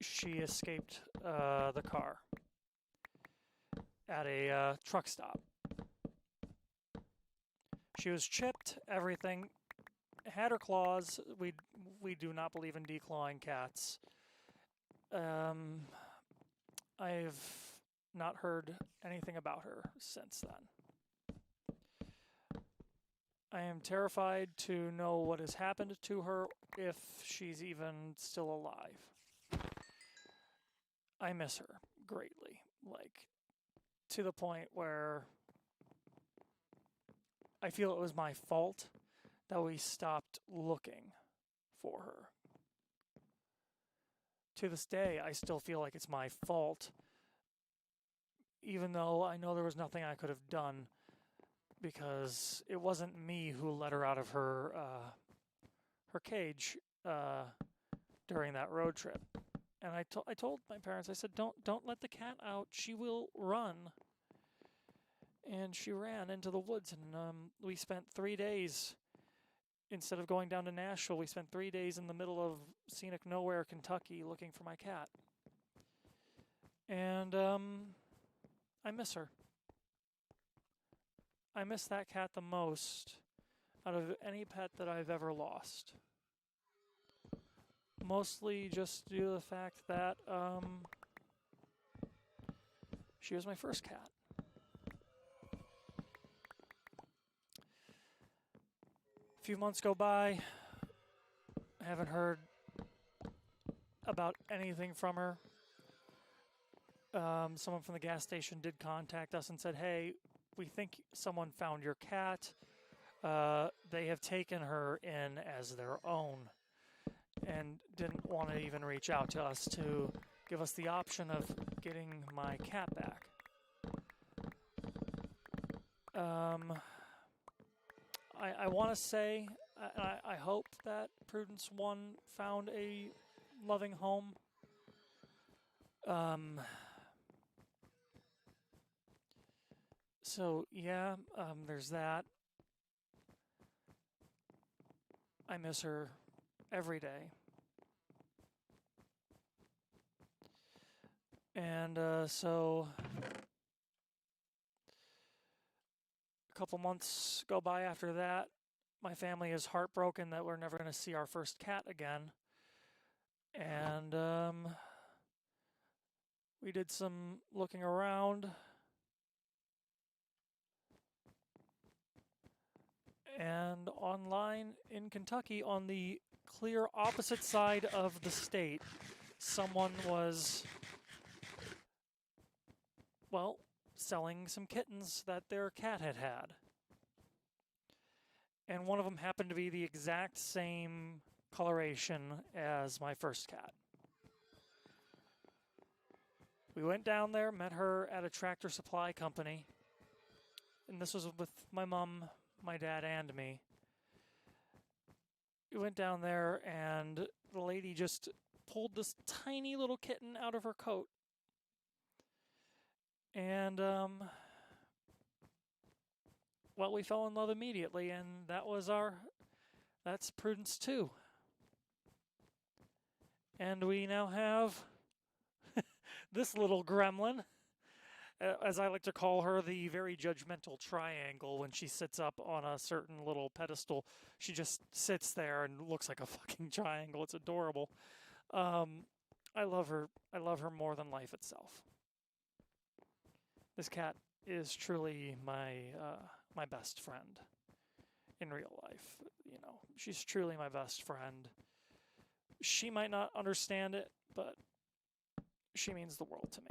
she escaped the car at a truck stop. She was chipped, everything, had her claws. We do not believe in declawing cats. I've not heard anything about her since then. I am terrified to know what has happened to her, if she's even still alive. I miss her greatly, like, to the point where I feel it was my fault that we stopped looking for her. To this day, I still feel like it's my fault, even though I know there was nothing I could have done, because it wasn't me who let her out of her cage during that road trip. And I told my parents, I said, don't let the cat out. She will run. And she ran into the woods, and we spent 3 days. Instead of going down to Nashville, we spent 3 days in the middle of scenic nowhere, Kentucky, looking for my cat. And I miss her. I miss that cat the most out of any pet that I've ever lost. Mostly just due to the fact that she was my first cat. A few months go by. I haven't heard about anything from her. someone from the gas station did contact us and said, hey, we think someone found your cat. They have taken her in as their own and didn't want to even reach out to us to give us the option of getting my cat back. I want to say, I hope that Prudence 1 found a loving home. So, yeah, there's that. I miss her every day. And so a couple months go by after that. My family is heartbroken that we're never going to see our first cat again. And we did some looking around. And online in Kentucky, on the clear opposite side of the state, someone was, well, selling some kittens that their cat had had. And one of them happened to be the exact same coloration as my first cat. We went down there, met her at a Tractor Supply company. And this was with my mom, my dad, and me. We went down there, and the lady just pulled this tiny little kitten out of her coat. And, well, we fell in love immediately, and that's Prudence 2. And we now have this little gremlin, as I like to call her, the very judgmental triangle. When she sits up on a certain little pedestal, she just sits there and looks like a fucking triangle. It's adorable. I love her. I love her more than life itself. This cat is truly my best friend in real life. You know, she's truly my best friend. She might not understand it, but she means the world to me.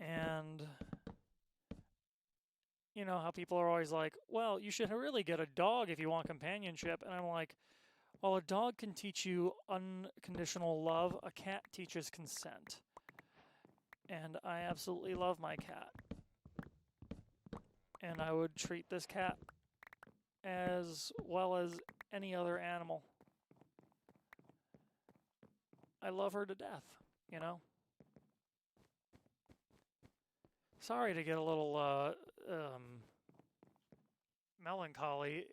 And you know how people are always like, well, you should really get a dog if you want companionship. And I'm like, well, a dog can teach you unconditional love. A cat teaches consent. And I absolutely love my cat. And I would treat this cat as well as any other animal. I love her to death, you know? Sorry to get a little melancholy.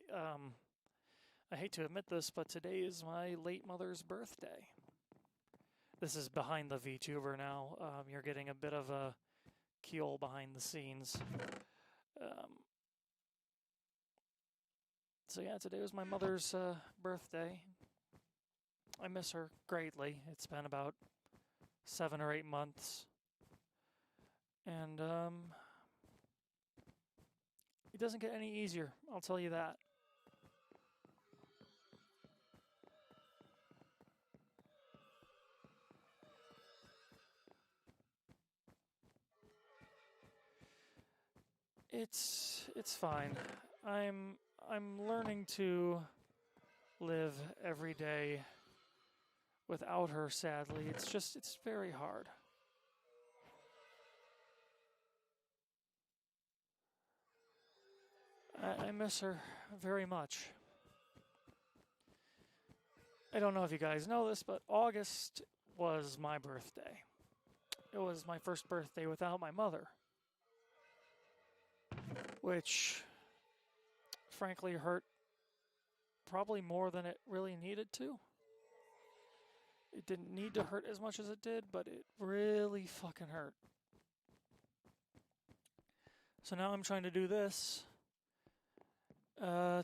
I hate to admit this, but today is my late mother's birthday. This is behind the VTuber now. You're getting a bit of a keel behind the scenes. So yeah, today was my mother's birthday. I miss her greatly. It's been about 7 or 8 months. And it doesn't get any easier, I'll tell you that. It's fine. I'm learning to live every day without her, sadly. It's very hard. I miss her very much. I don't know if you guys know this, but August was my birthday. It was my first birthday without my mother, which frankly hurt probably more than it really needed to. It didn't need to hurt as much as it did, but it really fucking hurt. So now I'm trying to do this. I'm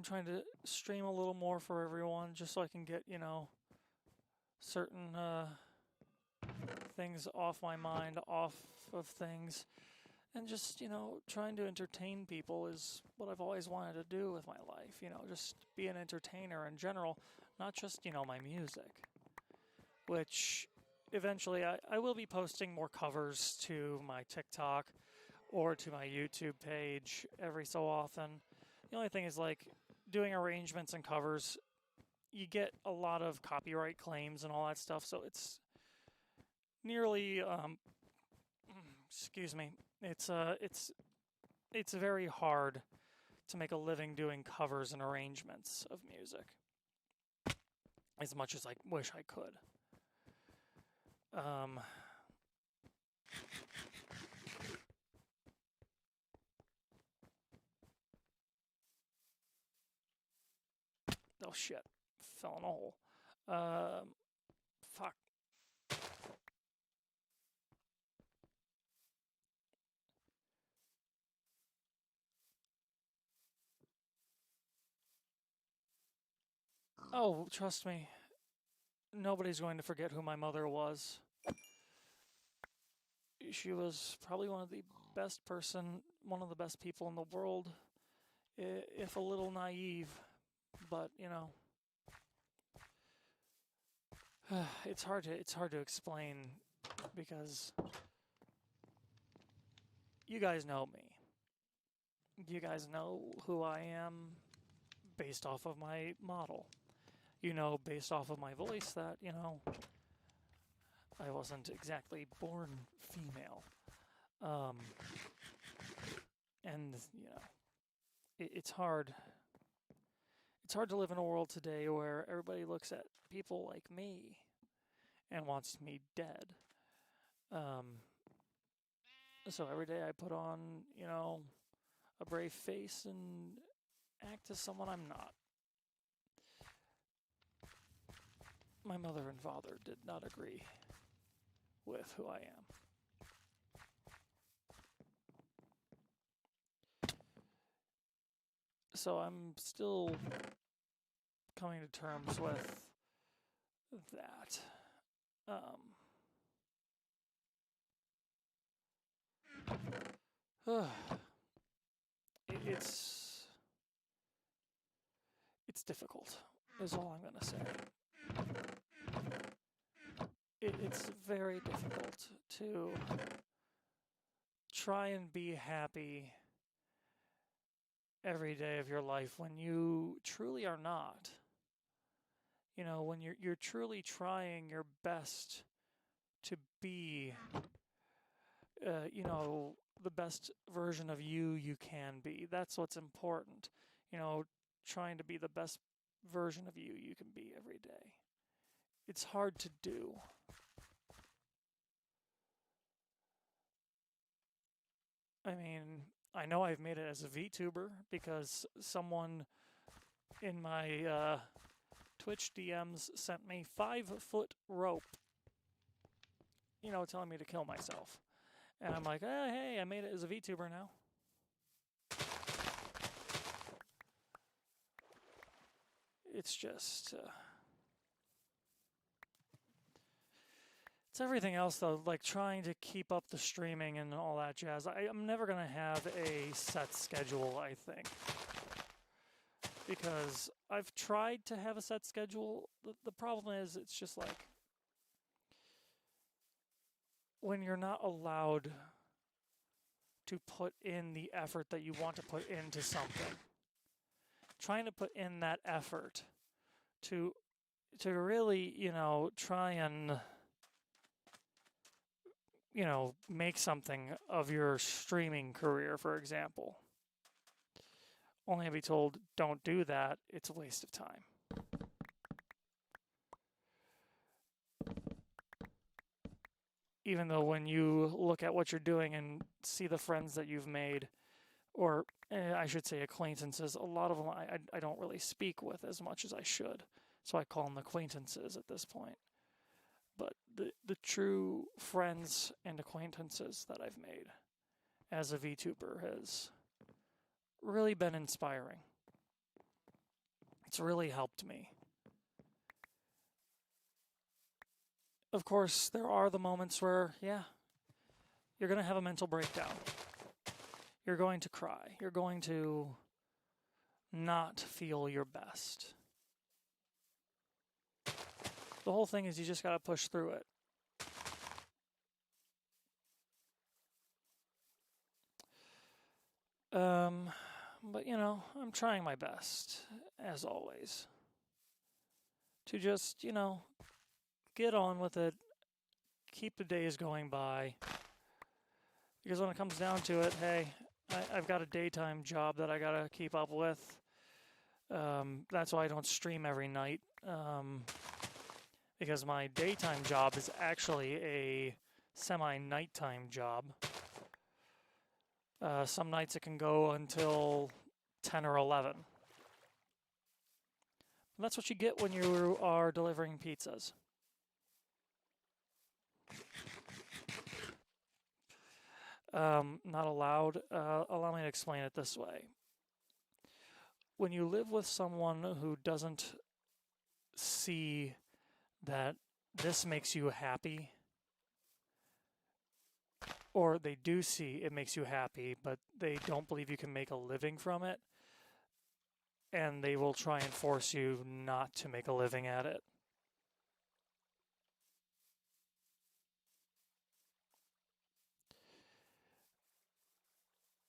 trying to stream a little more for everyone just so I can get, certain things off my mind, off of things. And just, trying to entertain people is what I've always wanted to do with my life. Just be an entertainer in general, not just, my music. Which eventually I will be posting more covers to my TikTok or to my YouTube page every so often. The only thing is, like, doing arrangements and covers, you get a lot of copyright claims and all that stuff, so it's nearly, excuse me, it's very hard to make a living doing covers and arrangements of music, as much as I wish I could. Oh shit, fell in a hole. Fuck. Oh, trust me, nobody's going to forget who my mother was. She was probably one of the best people in the world, if a little naive, but it's hard to explain because you guys know me. You guys know who I am based off of my model. You know, based off of my voice, that I wasn't exactly born female. And it's hard. It's hard to live in a world today where everybody looks at people like me and wants me dead. So every day I put on, a brave face and act as someone I'm not. My mother and father did not agree with who I am. So I'm still coming to terms with that. It's difficult, is all I'm gonna say. It's very difficult to try and be happy every day of your life when you truly are not. When you're truly trying your best to be, the best version of you can be. That's what's important. Trying to be the best version of you can be every day. It's hard to do. I mean, I know I've made it as a VTuber because someone in my Twitch DMs sent me 5-foot rope, telling me to kill myself. And I'm like, hey, I made it as a VTuber now. It's just... it's everything else, though, like trying to keep up the streaming and all that jazz. I'm never going to have a set schedule, I think. Because I've tried to have a set schedule. The problem is, it's just like, when you're not allowed to put in the effort that you want to put into something, trying to put in that effort to really, try and, make something of your streaming career, for example. Only to be told, don't do that, it's a waste of time. Even though when you look at what you're doing and see the friends that you've made, or I should say acquaintances, a lot of them I don't really speak with as much as I should. So I call them acquaintances at this point. But the true friends and acquaintances that I've made as a VTuber has really been inspiring. It's really helped me. Of course, there are the moments where, you're going to have a mental breakdown. You're going to cry. You're going to not feel your best. The whole thing is you just gotta push through it. But you know, I'm trying my best, as always, to just, you know, get on with it, keep the days going by. Because when it comes down to it, hey, I've got a daytime job that I gotta keep up with. That's why I don't stream every night. Because my daytime job is actually a semi-nighttime job. Some nights it can go until 10 or 11. And that's what you get when you are delivering pizzas. Not allowed. Allow me to explain it this way. When you live with someone who doesn't see that this makes you happy, or they do see it makes you happy, but they don't believe you can make a living from it, and they will try and force you not to make a living at it.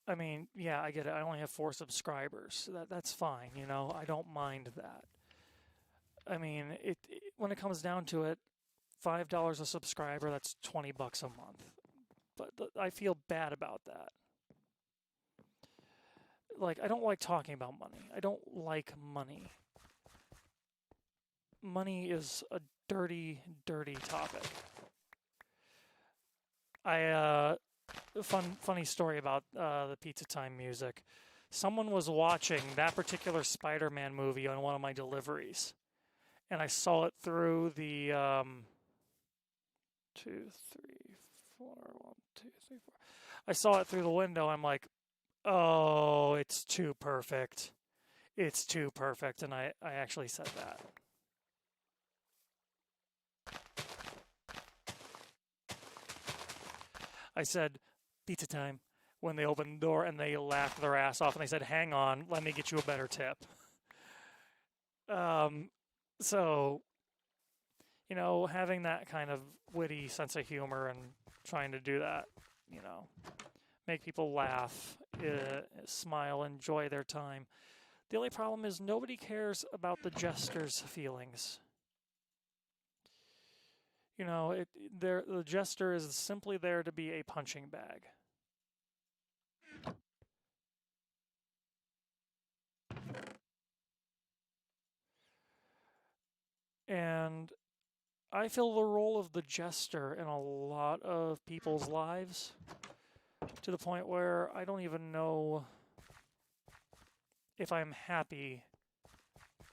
I mean, yeah, I get it. I only have 4 subscribers. That's fine, you know. I don't mind that. I mean, when it comes down to it, $5 a subscriber, that's $20 a month. But I feel bad about that. Like, I don't like talking about money. I don't like money. Money is a dirty, dirty topic. Funny story about the Pizza Time music. Someone was watching that particular Spider-Man movie on one of my deliveries, and I saw it through the 2, 3, 4, 1, 2, 3, 4. I saw it through the window. I'm like, oh, it's too perfect. It's too perfect, and I actually said that. I said, pizza time, when they opened the door, and they laughed their ass off, and they said, hang on, let me get you a better tip. So, you know, having that kind of witty sense of humor and trying to do that, you know, make people laugh, smile, enjoy their time. The only problem is nobody cares about the jester's feelings. You know, the jester is simply there to be a punching bag. And I fill the role of the jester in a lot of people's lives to the point where I don't even know if I'm happy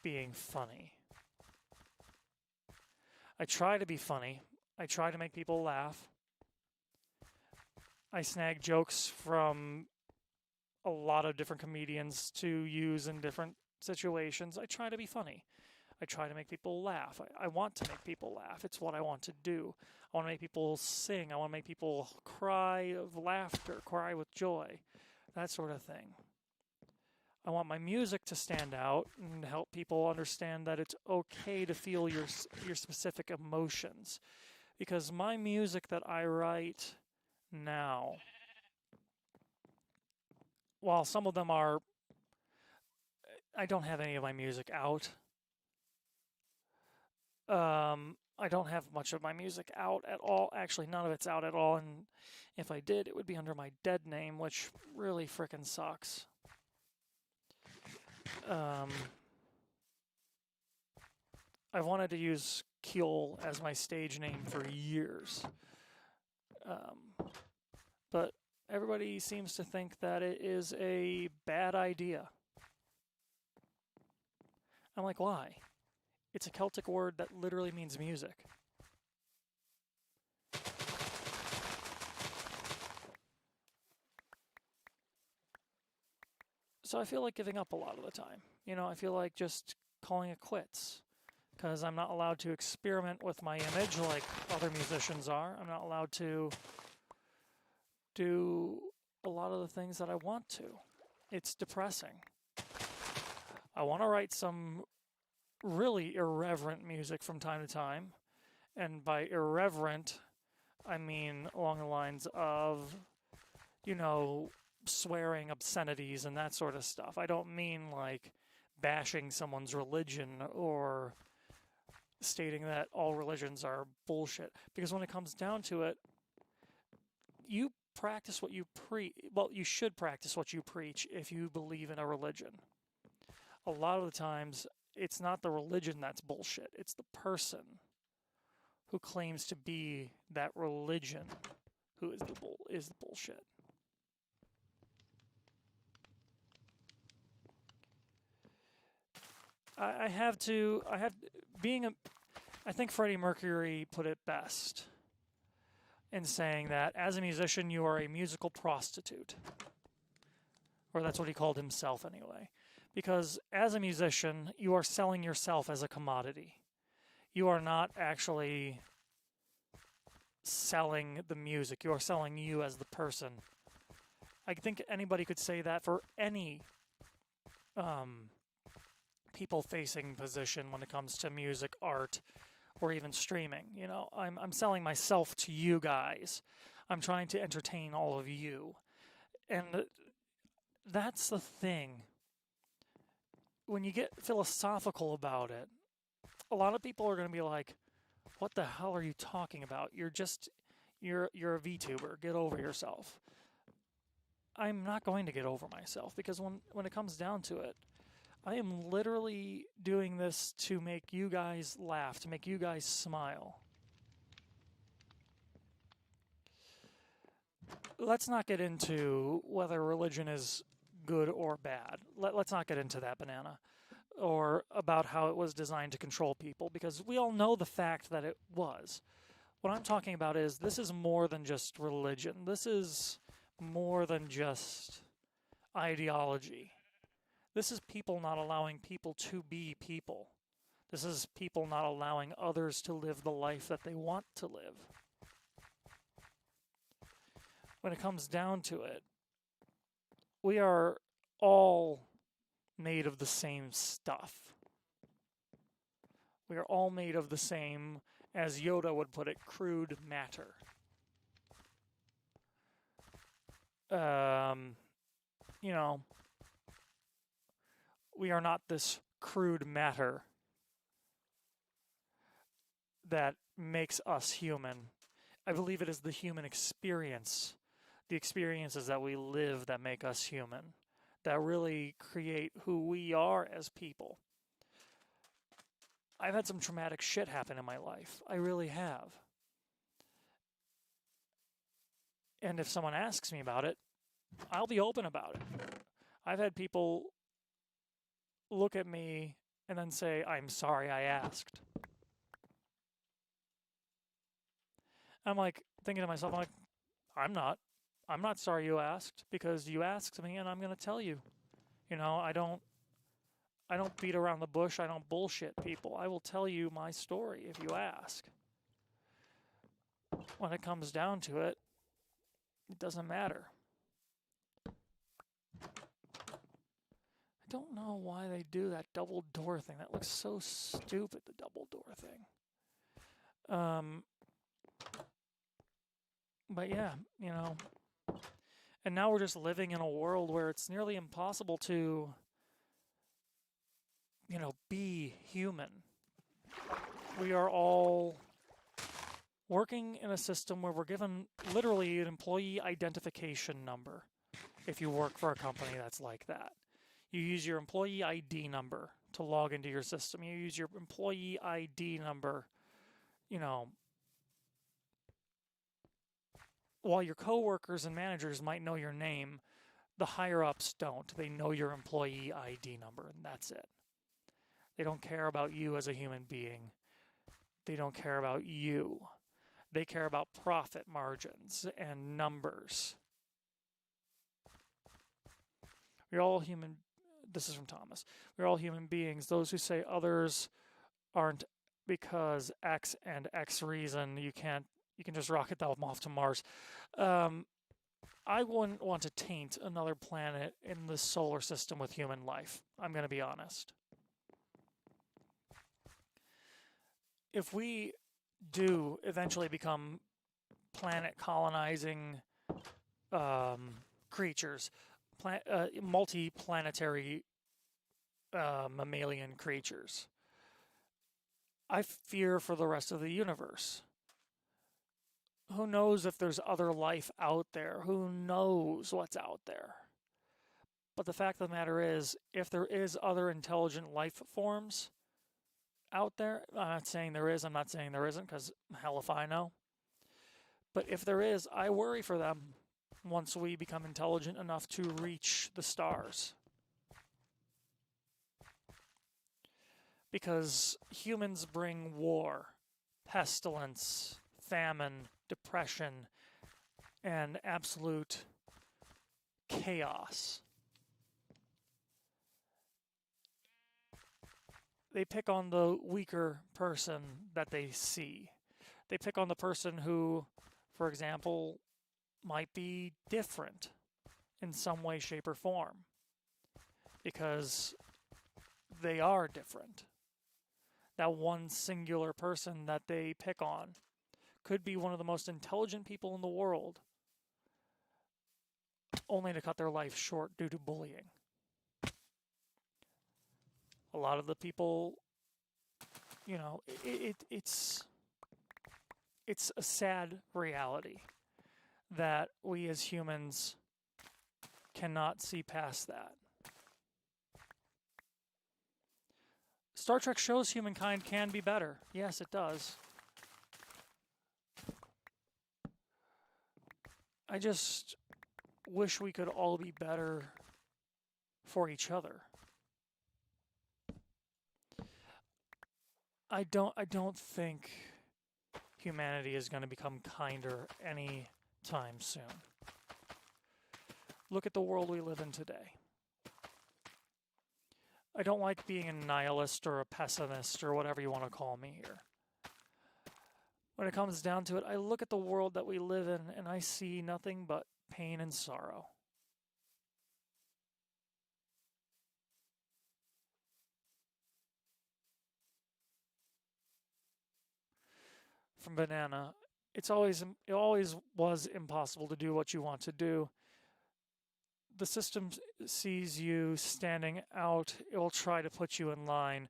being funny. I try to be funny. I try to make people laugh. I snag jokes from a lot of different comedians to use in different situations. I try to be funny. I try to make people laugh. I want to make people laugh. It's what I want to do. I want to make people sing. I want to make people cry of laughter, cry with joy, that sort of thing. I want my music to stand out and help people understand that it's okay to feel your specific emotions. Because my music that I write now, while some of them are, I don't have any of my music out. I don't have much of my music out at all. Actually, none of it's out at all. And if I did, it would be under my dead name, which really frickin' sucks. I've wanted to use Keel as my stage name for years. But everybody seems to think that it is a bad idea. I'm like, why? It's a Celtic word that literally means music. So I feel like giving up a lot of the time. You know, I feel like just calling it quits. Because I'm not allowed to experiment with my image like other musicians are. I'm not allowed to do a lot of the things that I want to. It's depressing. I want to write some really irreverent music from time to time. And by irreverent, I mean along the lines of, you know, swearing obscenities and that sort of stuff. I don't mean like bashing someone's religion or stating that all religions are bullshit. Because when it comes down to it, you practice what you preach. Well, you should practice what you preach if you believe in a religion. A lot of the times, it's not the religion that's bullshit. It's the person who claims to be that religion who is the bullshit. I think Freddie Mercury put it best in saying that as a musician, you are a musical prostitute. Or that's what he called himself anyway. Because as a musician, you are selling yourself as a commodity. You are not actually selling the music. You are selling you as the person. I think anybody could say that for any people-facing position when it comes to music, art, or even streaming. You know, I'm selling myself to you guys. I'm trying to entertain all of you. And that's the thing. When you get philosophical about it, a lot of people are going to be like, what the hell are you talking about? You're a VTuber. Get over yourself. I'm not going to get over myself because when it comes down to it, I am literally doing this to make you guys laugh, to make you guys smile. Let's not get into whether religion is good or bad. Let's not get into that banana. Or about how it was designed to control people, because we all know the fact that it was. What I'm talking about is this is more than just religion. This is more than just ideology. This is people not allowing people to be people. This is people not allowing others to live the life that they want to live. When it comes down to it, we are all made of the same stuff. We are all made of the same, as Yoda would put it, crude matter. You know, we are not this crude matter that makes us human. I believe it is the human experience, the experiences that we live that make us human, that really create who we are as people. I've had some traumatic shit happen in my life. I really have. And if someone asks me about it, I'll be open about it. I've had people look at me and then say, I'm sorry I asked. I'm like, thinking to myself, I'm not sorry you asked, because you asked me and I'm going to tell you. You know, I don't beat around the bush. I don't bullshit people. I will tell you my story if you ask. When it comes down to it, it doesn't matter. I don't know why they do that double door thing. That looks so stupid, the double door thing. But yeah, you know. And now we're just living in a world where it's nearly impossible to, you know, be human. We are all working in a system where we're given literally an employee identification number if you work for a company that's like that. You use your employee ID number to log into your system. You use your employee ID number, you know, while your coworkers and managers might know your name, the higher-ups don't. They know your employee ID number, and that's it. They don't care about you as a human being. They don't care about you. They care about profit margins and numbers. We're all human. This is from Thomas. We're all human beings. Those who say others aren't because X and X reason, you can just rocket them off to Mars. I wouldn't want to taint another planet in the solar system with human life. I'm going to be honest. if we do eventually become planet colonizing creatures, multi-planetary mammalian creatures, I fear for the rest of the universe. Who knows if there's other life out there? Who knows what's out there? But the fact of the matter is, if there is other intelligent life forms out there, I'm not saying there is, I'm not saying there isn't, because hell if I know. But if there is, I worry for them once we become intelligent enough to reach the stars. Because humans bring war, pestilence, famine, depression, and absolute chaos. They pick on the weaker person that they see. They pick on the person who, for example, might be different in some way, shape, or form. Because they are different. That one singular person that they pick on could be one of the most intelligent people in the world, only to cut their life short due to bullying. A lot of the people, it's a sad reality that we as humans cannot see past that. Star Trek shows humankind can be better. Yes, it does. I just wish we could all be better for each other. I don't think humanity is going to become kinder any time soon. Look at the world we live in today. I don't like being a nihilist or a pessimist or whatever you want to call me here. When it comes down to it, I look at the world that we live in and I see nothing but pain and sorrow. From Banana, it always was impossible to do what you want to do. The system sees you standing out, it will try to put you in line.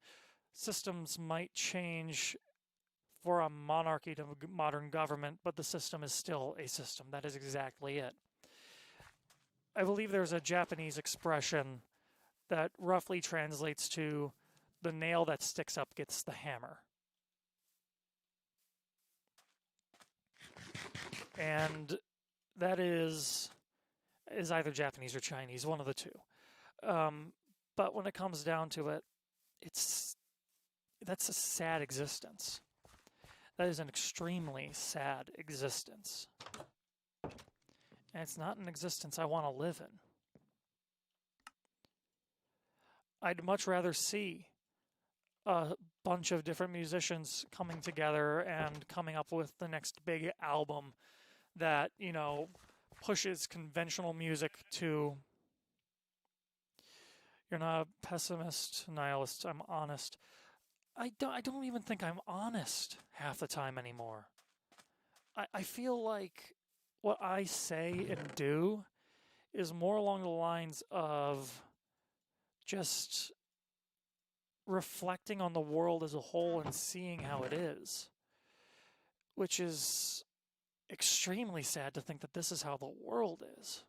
Systems might change for a monarchy to a modern government, but the system is still a system. That is exactly it. I believe there's a Japanese expression that roughly translates to the nail that sticks up gets the hammer. And that is either Japanese or Chinese, one of the two. But when it comes down to it, that's a sad existence. That is an extremely sad existence. And it's not an existence I want to live in. I'd much rather see a bunch of different musicians coming together and coming up with the next big album that, pushes conventional music to... You're not a pessimist, nihilist, I'm honest. I don't even think I'm honest half the time anymore. I feel like what I say and do is more along the lines of just reflecting on the world as a whole and seeing how it is. Which is extremely sad to think that this is how the world is.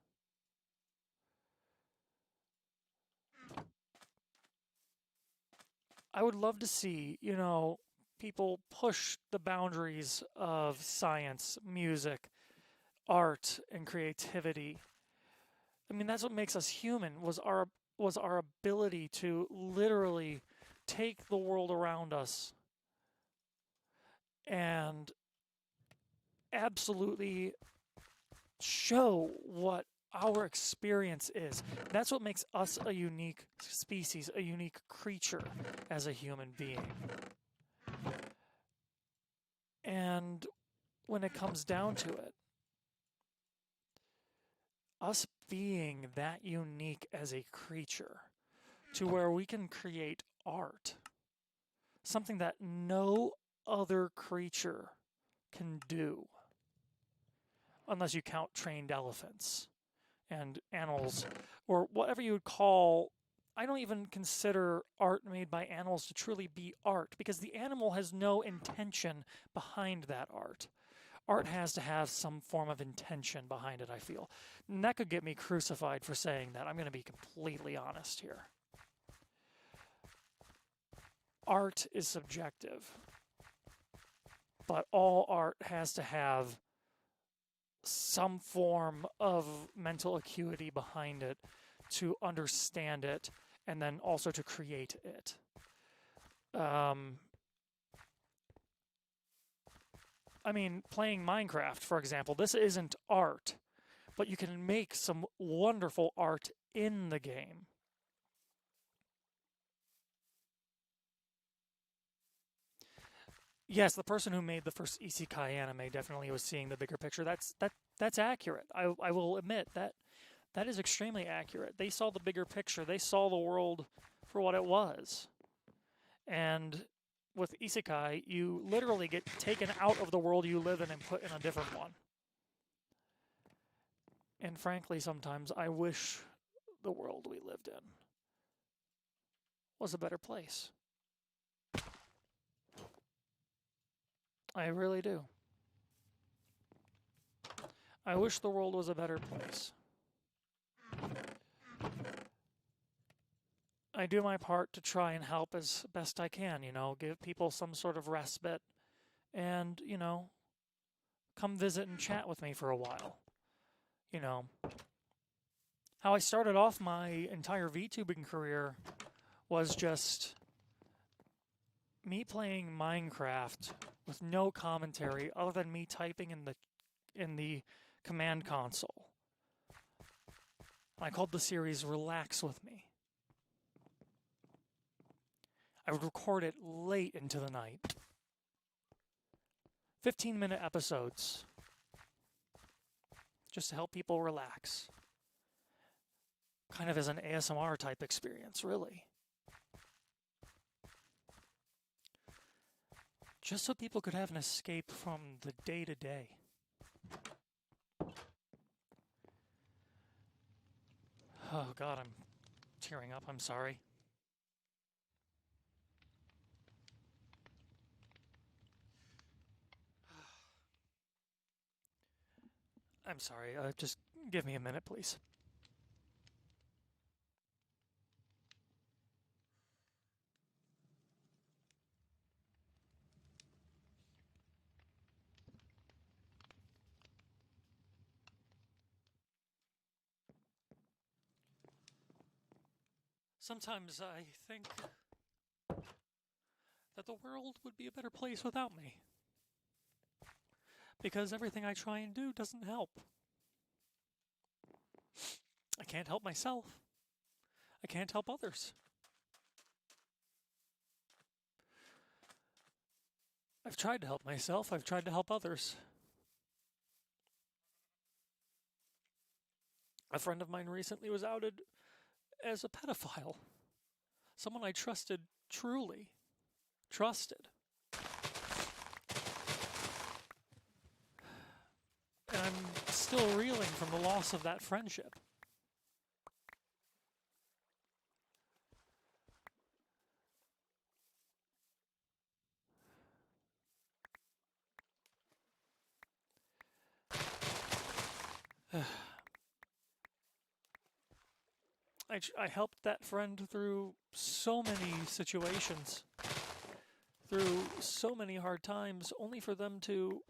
I would love to see, people push the boundaries of science, music, art, and creativity. I mean, that's what makes us human, was our ability to literally take the world around us and absolutely show what our experience is. That's what makes us a unique species, a unique creature as a human being. And when it comes down to it, us being that unique as a creature to where we can create art, something that no other creature can do. Unless you count trained elephants and animals, or whatever you would call. I don't even consider art made by animals to truly be art, because the animal has no intention behind that art. Art has to have some form of intention behind it, I feel. And that could get me crucified for saying that. I'm going to be completely honest here. Art is subjective, but all art has to have some form of mental acuity behind it to understand it and then also to create it. I mean, playing Minecraft, for example, this isn't art, but you can make some wonderful art in the game. Yes, the person who made the first isekai anime definitely was seeing the bigger picture. That's accurate. I will admit that is extremely accurate. They saw the bigger picture. They saw the world for what it was. And with isekai, you literally get taken out of the world you live in and put in a different one. And frankly, sometimes I wish the world we lived in was a better place. I really do. I wish the world was a better place. I do my part to try and help as best I can, give people some sort of respite and, come visit and chat with me for a while. How I started off my entire VTubing career was just me playing Minecraft with no commentary other than me typing in the command console. I called the series Relax With Me. I would record it late into the night. 15-minute episodes. Just to help people relax. Kind of as an ASMR type experience, really. Just so people could have an escape from the day-to-day. Oh God, I'm tearing up, I'm sorry. I'm sorry, just give me a minute, please. Sometimes I think that the world would be a better place without me. Because everything I try and do doesn't help. I can't help myself. I can't help others. I've tried to help myself. I've tried to help others. A friend of mine recently was outed as a pedophile. Someone I trusted, truly trusted. And I'm still reeling from the loss of that friendship. I helped that friend through so many situations, through so many hard times, only for them to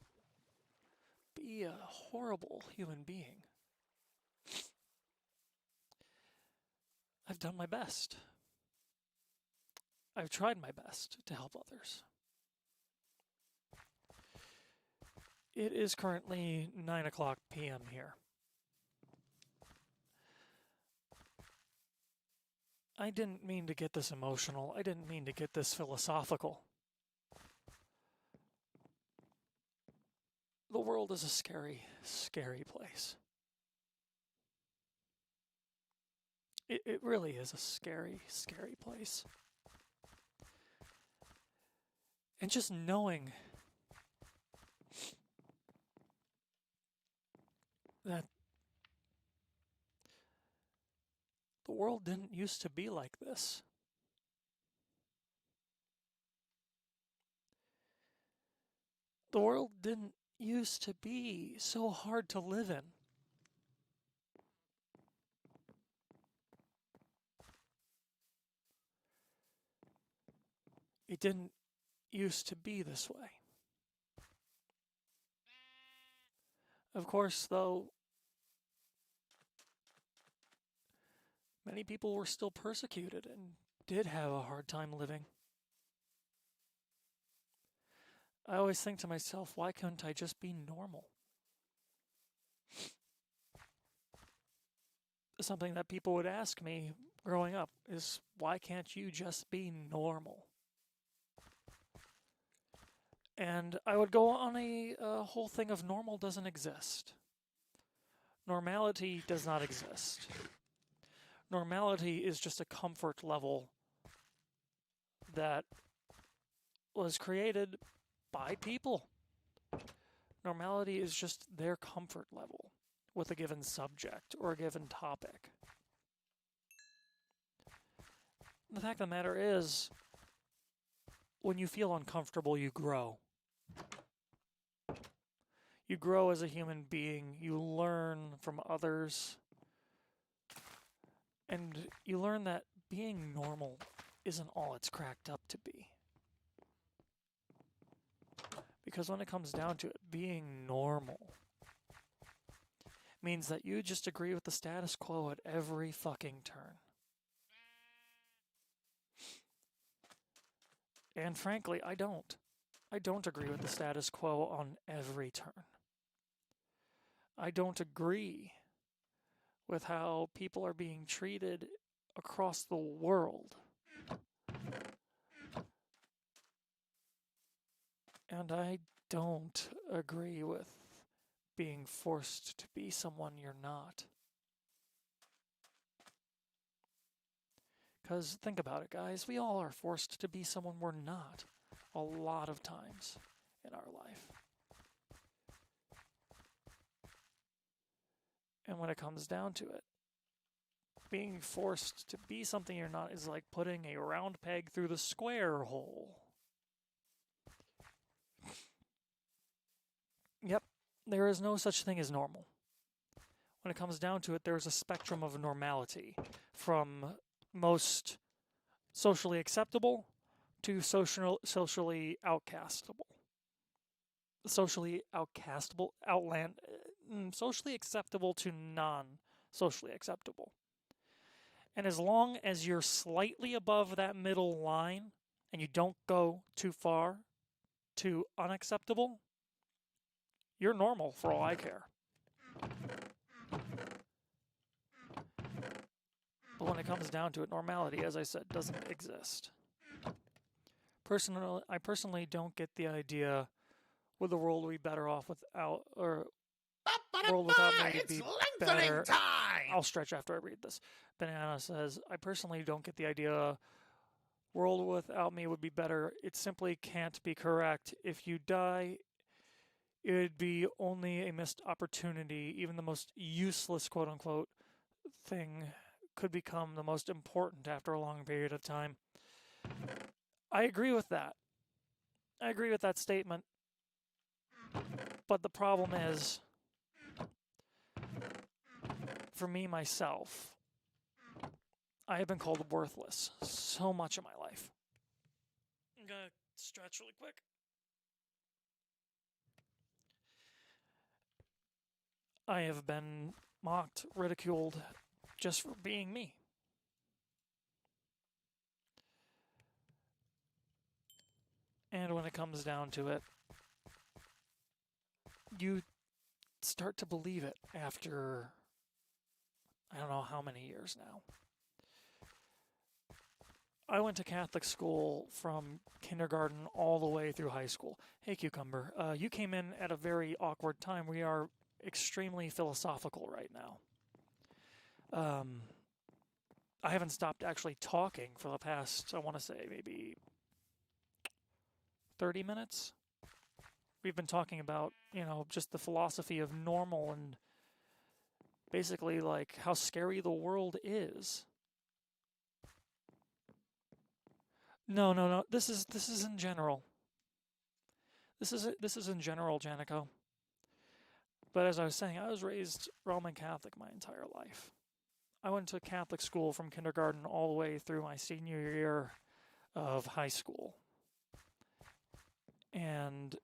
be a horrible human being. I've done my best. I've tried my best to help others. It is currently 9:00 p.m. here. I didn't mean to get this emotional. I didn't mean to get this philosophical. The world is a scary, scary place. It really is a scary, scary place. And just knowing that the world didn't used to be like this. The world didn't used to be so hard to live in. It didn't used to be this way. Of course, though, many people were still persecuted and did have a hard time living. I always think to myself, why couldn't I just be normal? Something that people would ask me growing up is, why can't you just be normal? And I would go on a whole thing of normal doesn't exist. Normality does not exist. Normality is just a comfort level that was created by people. Normality is just their comfort level with a given subject or a given topic. The fact of the matter is, when you feel uncomfortable, you grow. You grow as a human being. You learn from others. And you learn that being normal isn't all it's cracked up to be. Because when it comes down to it, being normal means that you just agree with the status quo at every fucking turn. And frankly, I don't. I don't agree with the status quo on every turn. I don't agree with how people are being treated across the world. And I don't agree with being forced to be someone you're not. Because think about it, guys. We all are forced to be someone we're not a lot of times in our life. And when it comes down to it, being forced to be something you're not is like putting a round peg through the square hole. Yep, there is no such thing as normal. When it comes down to it, there's a spectrum of normality from most socially acceptable to socially outcastable. Socially acceptable to non-socially acceptable. And as long as you're slightly above that middle line and you don't go too far to unacceptable, you're normal for all I care. But when it comes down to it, normality, as I said, doesn't exist. I personally don't get the idea, would the world be better off without, or world without me be better? Time. I'll stretch after I read this. Banana says, I personally don't get the idea, world without me would be better. It simply can't be correct. If you die, it would be only a missed opportunity. Even the most useless, quote-unquote, thing could become the most important after a long period of time. I agree with that. I agree with that statement. But the problem is, for me, myself, I have been called worthless so much in my life. I'm going to stretch really quick. I have been mocked, ridiculed, just for being me. And when it comes down to it, you start to believe it after, I don't know how many years now. I went to Catholic school from kindergarten all the way through high school. Hey, Cucumber, you came in at a very awkward time. We are extremely philosophical right now. I haven't stopped actually talking for the past, I want to say, maybe 30 minutes. We've been talking about, just the philosophy of normal and basically like how scary the world is. No. This is in general. This is in general, Janico. But as I was saying, I was raised Roman Catholic my entire life. I went to Catholic school from kindergarten all the way through my senior year of high school. And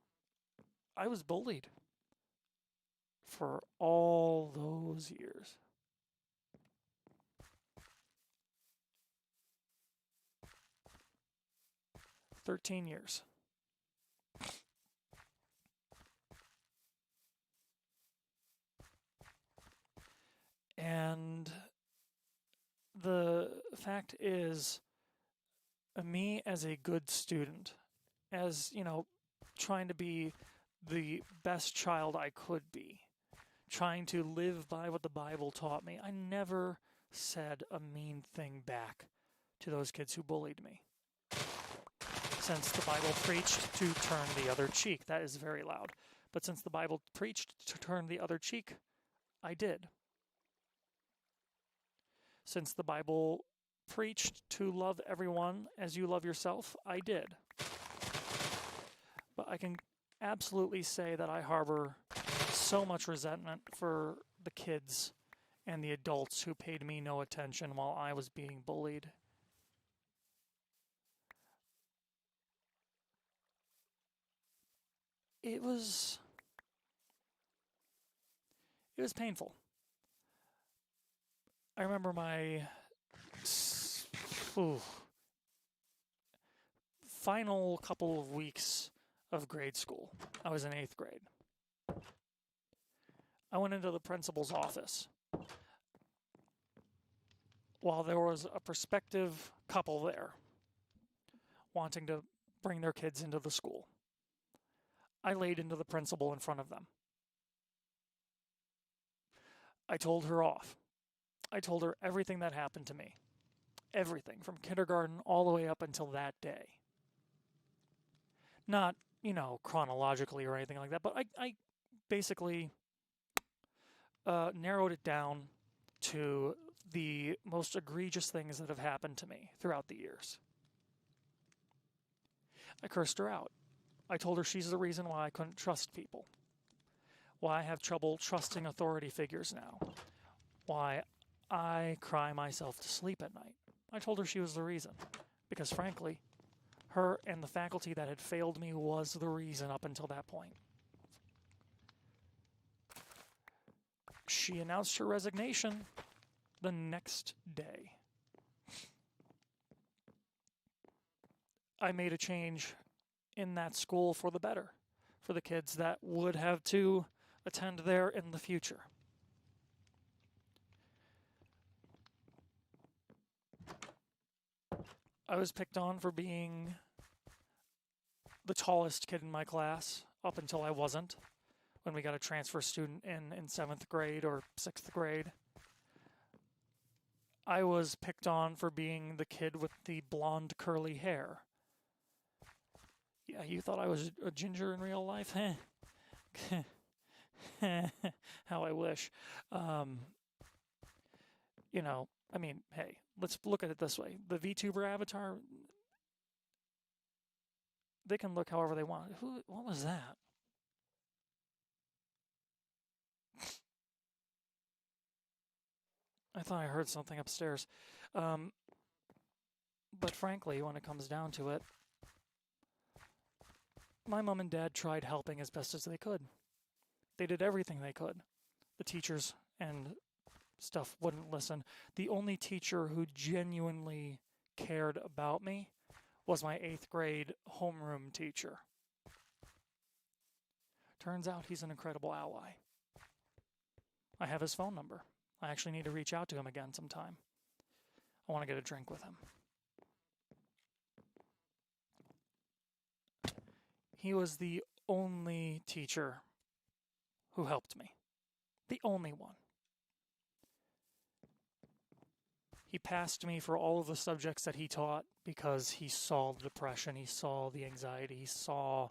I was bullied for all those years. "13 years. And the fact is, me as a good student, as, trying to be the best child I could be, trying to live by what the Bible taught me, I never said a mean thing back to those kids who bullied me. Since the Bible preached to turn the other cheek, that is very loud. But since the Bible preached to turn the other cheek, I did. Since the Bible preached to love everyone as you love yourself, I did. But I can absolutely say that I harbor so much resentment for the kids and the adults who paid me no attention while I was being bullied. It was painful. I remember my final couple of weeks of grade school. I was in 8th grade. I went into the principal's office while there was a prospective couple there wanting to bring their kids into the school. I laid into the principal in front of them. I told her off. I told her everything that happened to me. Everything, from kindergarten all the way up until that day. Not, chronologically or anything like that, but I basically narrowed it down to the most egregious things that have happened to me throughout the years. I cursed her out. I told her she's the reason why I couldn't trust people. Why I have trouble trusting authority figures now. Why I cry myself to sleep at night. I told her she was the reason. Because frankly, her and the faculty that had failed me was the reason up until that point. She announced her resignation the next day. I made a change in that school for the better, for the kids that would have to attend there in the future. I was picked on for being the tallest kid in my class up until I wasn't, when we got a transfer student in 7th grade or 6th grade. I was picked on for being the kid with the blonde curly hair. Yeah, you thought I was a ginger in real life? How I wish. Hey, let's look at it this way. The VTuber avatar, they can look however they want. What was that? I thought I heard something upstairs. But frankly, when it comes down to it, my mom and dad tried helping as best as they could. They did everything they could. The teachers and stuff wouldn't listen. The only teacher who genuinely cared about me was my 8th grade homeroom teacher. Turns out he's an incredible ally. I have his phone number. I actually need to reach out to him again sometime. I want to get a drink with him. He was the only teacher who helped me. The only one. He passed me for all of the subjects that he taught because he saw the depression, he saw the anxiety, he saw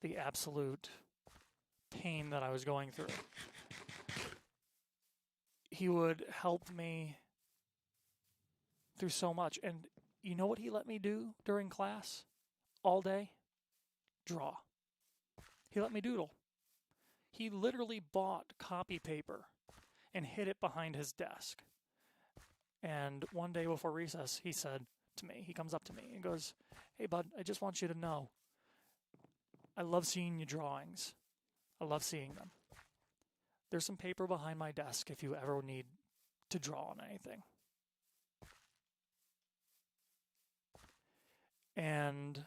the absolute pain that I was going through. He would help me through so much. And you know what he let me do during class all day? Draw. He let me doodle. He literally bought copy paper and hid it behind his desk. And one day before recess, he said to me, he comes up to me and goes, "Hey, bud, I just want you to know, I love seeing your drawings. I love seeing them. There's some paper behind my desk if you ever need to draw on anything." And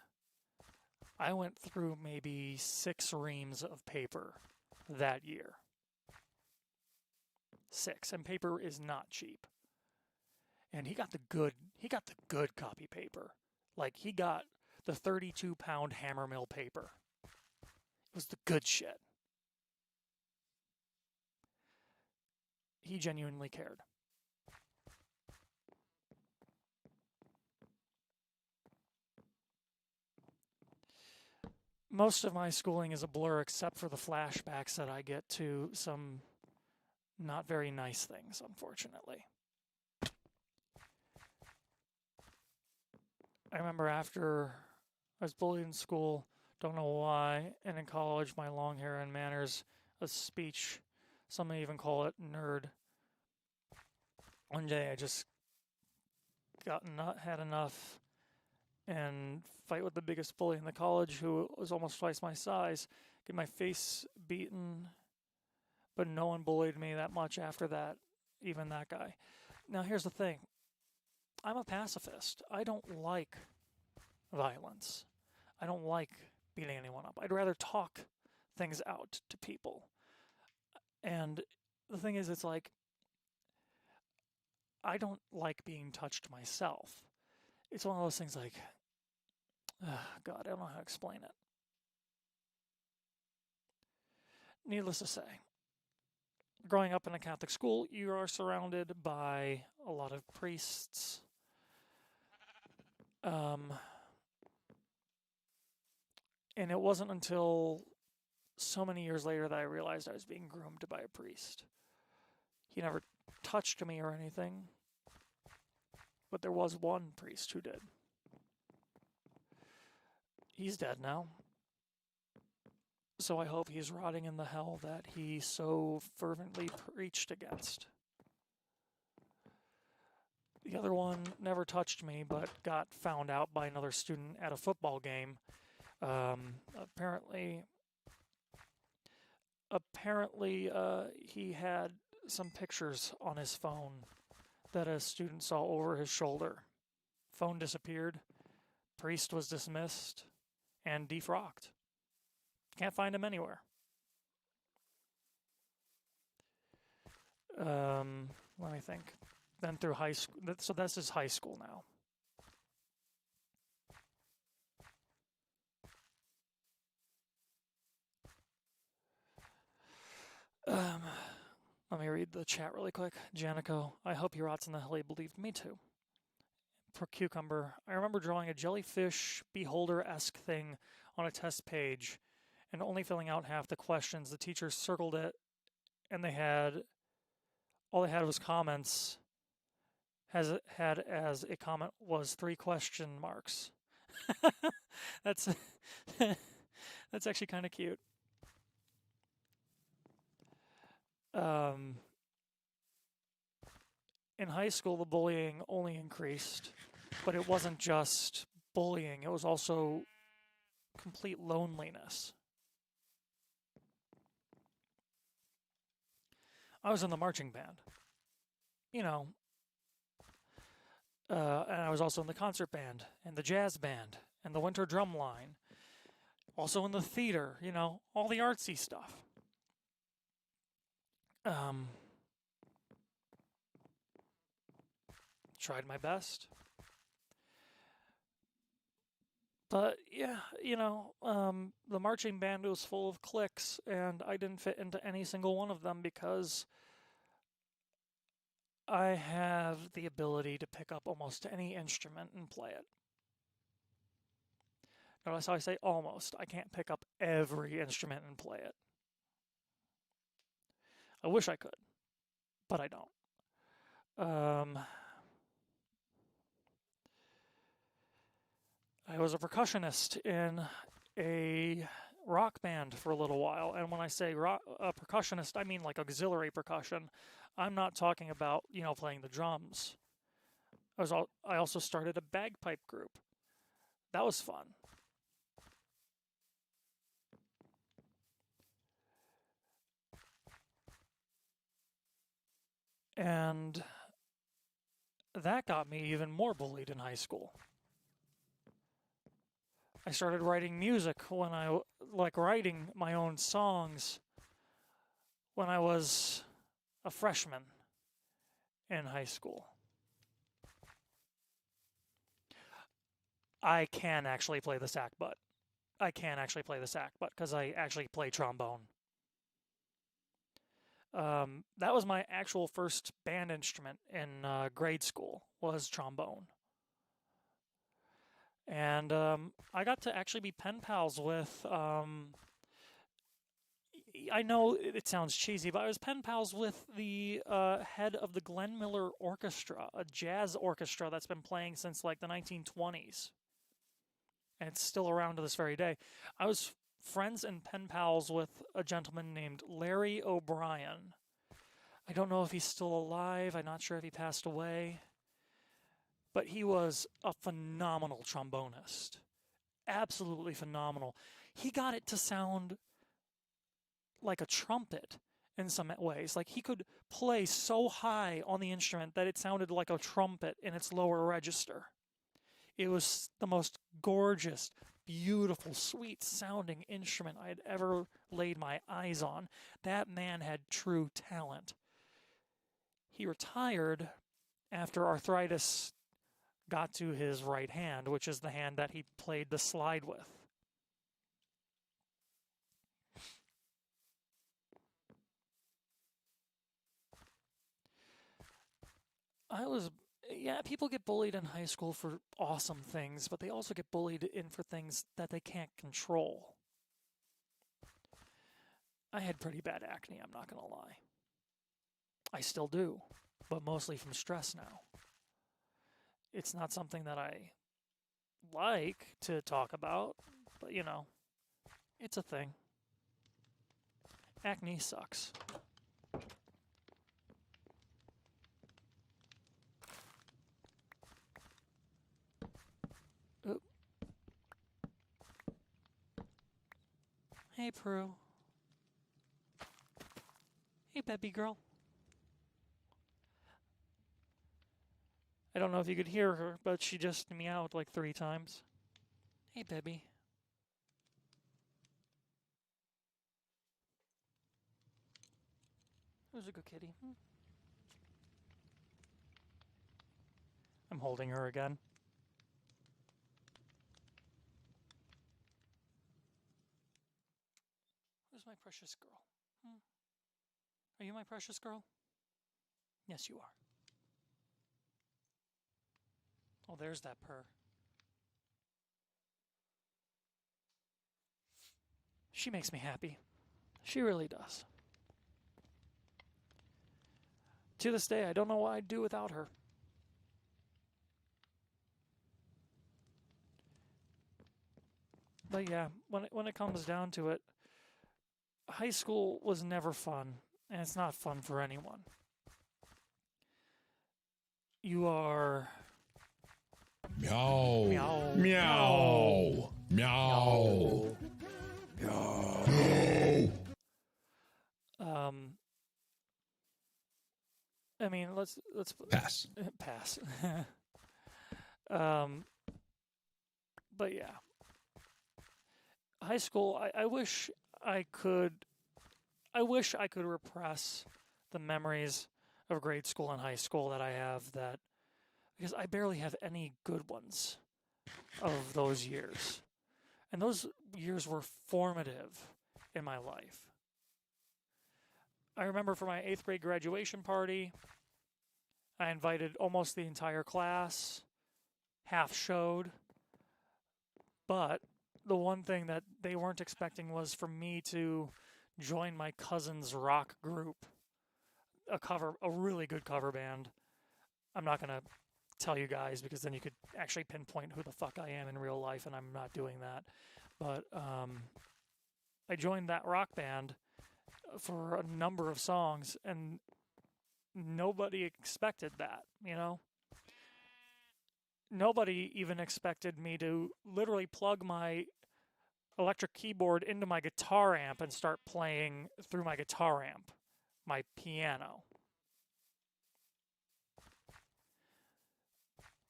I went through maybe 6 reams of paper that year. 6, and paper is not cheap. And he got the good copy paper. Like, he got the 32-pound hammer mill paper. It was the good shit. He genuinely cared. Most of my schooling is a blur except for the flashbacks that I get to some not very nice things, unfortunately. I remember after I was bullied in school, don't know why, and in college, my long hair and manners, a speech, some may even call it nerd. One day I just had enough and fight with the biggest bully in the college, who was almost twice my size, get my face beaten, but no one bullied me that much after that, even that guy. Now here's the thing. I'm a pacifist. I don't like violence. I don't like beating anyone up. I'd rather talk things out to people. And the thing is, it's like, I don't like being touched myself. It's one of those things like, God, I don't know how to explain it. Needless to say, growing up in a Catholic school, you are surrounded by a lot of priests. And it wasn't until so many years later that I realized I was being groomed by a priest. He never touched me or anything, but there was one priest who did. He's dead now. So I hope he's rotting in the hell that he so fervently preached against. The other one never touched me, but got found out by another student at a football game. Apparently, he had some pictures on his phone that a student saw over his shoulder. Phone disappeared. Priest was dismissed and defrocked. Can't find him anywhere. Let me think. Then through high school. So this is high school now. Let me read the chat really quick. Janico, I hope he rots in the hell he believed me too. For Cucumber, I remember drawing a jellyfish beholder-esque thing on a test page and only filling out half the questions. The teacher circled it, and all they had was comments. Had as a comment was 3 question marks. That's that's actually kind of cute. In high school, the bullying only increased, but it wasn't just bullying. It was also complete loneliness. I was in the marching band, and I was also in the concert band and the jazz band and the winter drum line. Also in the theater, all the artsy stuff. Tried my best. But yeah, the marching band was full of cliques, and I didn't fit into any single one of them because I have the ability to pick up almost any instrument and play it. Notice how I say almost. I can't pick up every instrument and play it. I wish I could, but I don't. I was a percussionist in a rock band for a little while, and when I say percussionist, I mean like auxiliary percussion. I'm not talking about, playing the drums. I also started a bagpipe group. That was fun. And that got me even more bullied in high school. I started writing music writing my own songs when I was a freshman in high school. I can actually play the sackbut. Because I actually play trombone. That was my actual first band instrument in grade school, was trombone. And I got to actually be pen pals with, I know it sounds cheesy, but I was pen pals with the head of the Glenn Miller Orchestra, a jazz orchestra that's been playing since like the 1920s. And it's still around to this very day. I was friends and pen pals with a gentleman named Larry O'Brien. I don't know if he's still alive. I'm not sure if he passed away. But he was a phenomenal trombonist. Absolutely phenomenal. He got it to sound like a trumpet in some ways. Like he could play so high on the instrument that it sounded like a trumpet in its lower register. It was the most gorgeous, beautiful, sweet sounding instrument I had ever laid my eyes on. That man had true talent. He retired after arthritis got to his right hand, which is the hand that he played the slide with. People get bullied in high school for awesome things, but they also get bullied for things that they can't control. I had pretty bad acne, I'm not going to lie. I still do, but mostly from stress now. It's not something that I like to talk about, but it's a thing. Acne sucks. Oop. Hey, Prue. Hey, baby girl. I don't know if you could hear her, but she just meowed like 3 times. Hey, baby. Who's a good kitty? I'm holding her again. Who's my precious girl? Are you my precious girl? Yes, you are. Oh, there's that purr. She makes me happy. She really does. To this day, I don't know what I'd do without her. But yeah, when it comes down to it, high school was never fun, and it's not fun for anyone. You are... Meow. Meow. Meow. Meow. Meow. I mean, let's Pass. pass. But yeah, high school. I wish I could. I wish I could repress the memories of grade school and high school that I have. Because I barely have any good ones of those years, and those years were formative in my life. I remember for my 8th grade graduation party, I invited almost the entire class, half showed, but the one thing that they weren't expecting was for me to join my cousin's rock group, a really good cover band. I'm not gonna tell you guys because then you could actually pinpoint who the fuck I am in real life, and I'm not doing that. But I joined that rock band for a number of songs, and nobody expected that, you know? Nobody even expected me to literally plug my electric keyboard into my guitar amp and start playing through my guitar amp, my piano.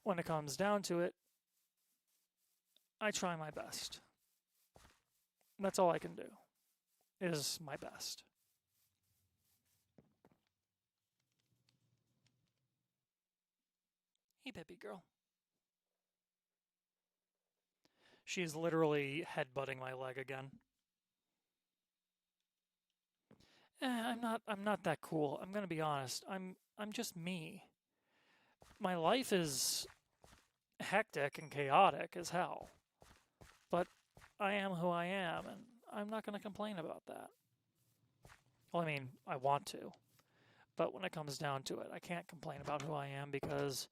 When it comes down to it, I try my best. That's all I can do, is my best. Hey, baby girl. She's literally headbutting my leg again. I'm not that cool. I'm gonna be honest. I'm just me. My life is hectic and chaotic as hell. But I am who I am, and I'm not gonna complain about that. Well, I mean, I want to. But when it comes down to it, I can't complain about who I am because,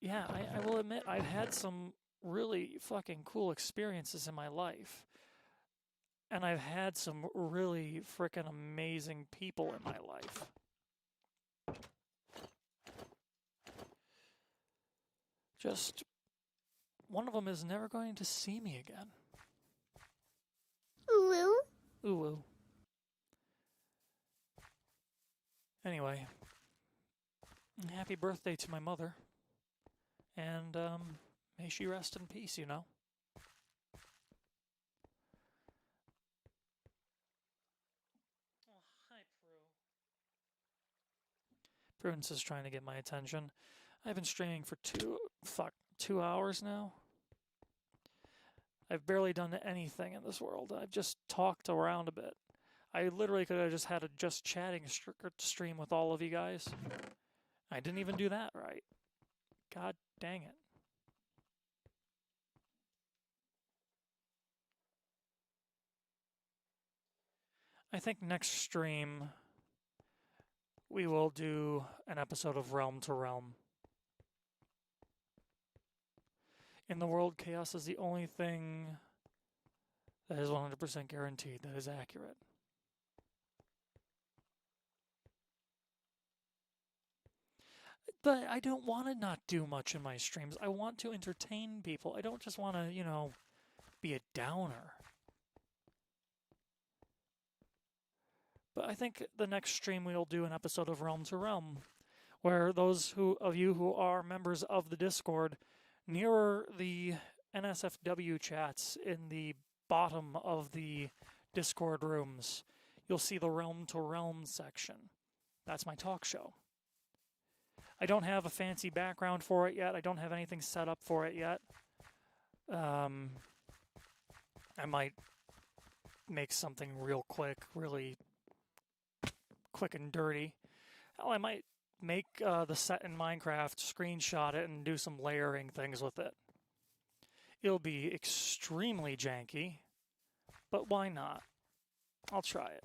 yeah, I will admit I've had some really fucking cool experiences in my life. And I've had some really freaking amazing people in my life. Just one of them is never going to see me again. Ooh. Ooh. Anyway, happy birthday to my mother. And may she rest in peace, you know. Oh, hi, Prudence is trying to get my attention. I've been streaming for 2 hours now. I've barely done anything in this world. I've just talked around a bit. I literally could have just had a just chatting stream with all of you guys. I didn't even do that right. God dang it. I think next stream we will do an episode of Realm to Realm. In the world, chaos is the only thing that is 100% guaranteed that is accurate. But I don't want to not do much in my streams. I want to entertain people. I don't just want to, you know, be a downer. But I think the next stream we'll do an episode of Realm to Realm, where those of you who are members of the Discord, nearer the NSFW chats in the bottom of the Discord rooms, you'll see the Realm to Realm section. That's my talk show. I don't have a fancy background for it yet. I don't have anything set up for it yet. I might make something real quick, really quick and dirty. Hell, I might make the set in Minecraft, screenshot it, and do some layering things with it. It'll be extremely janky, but why not? I'll try it.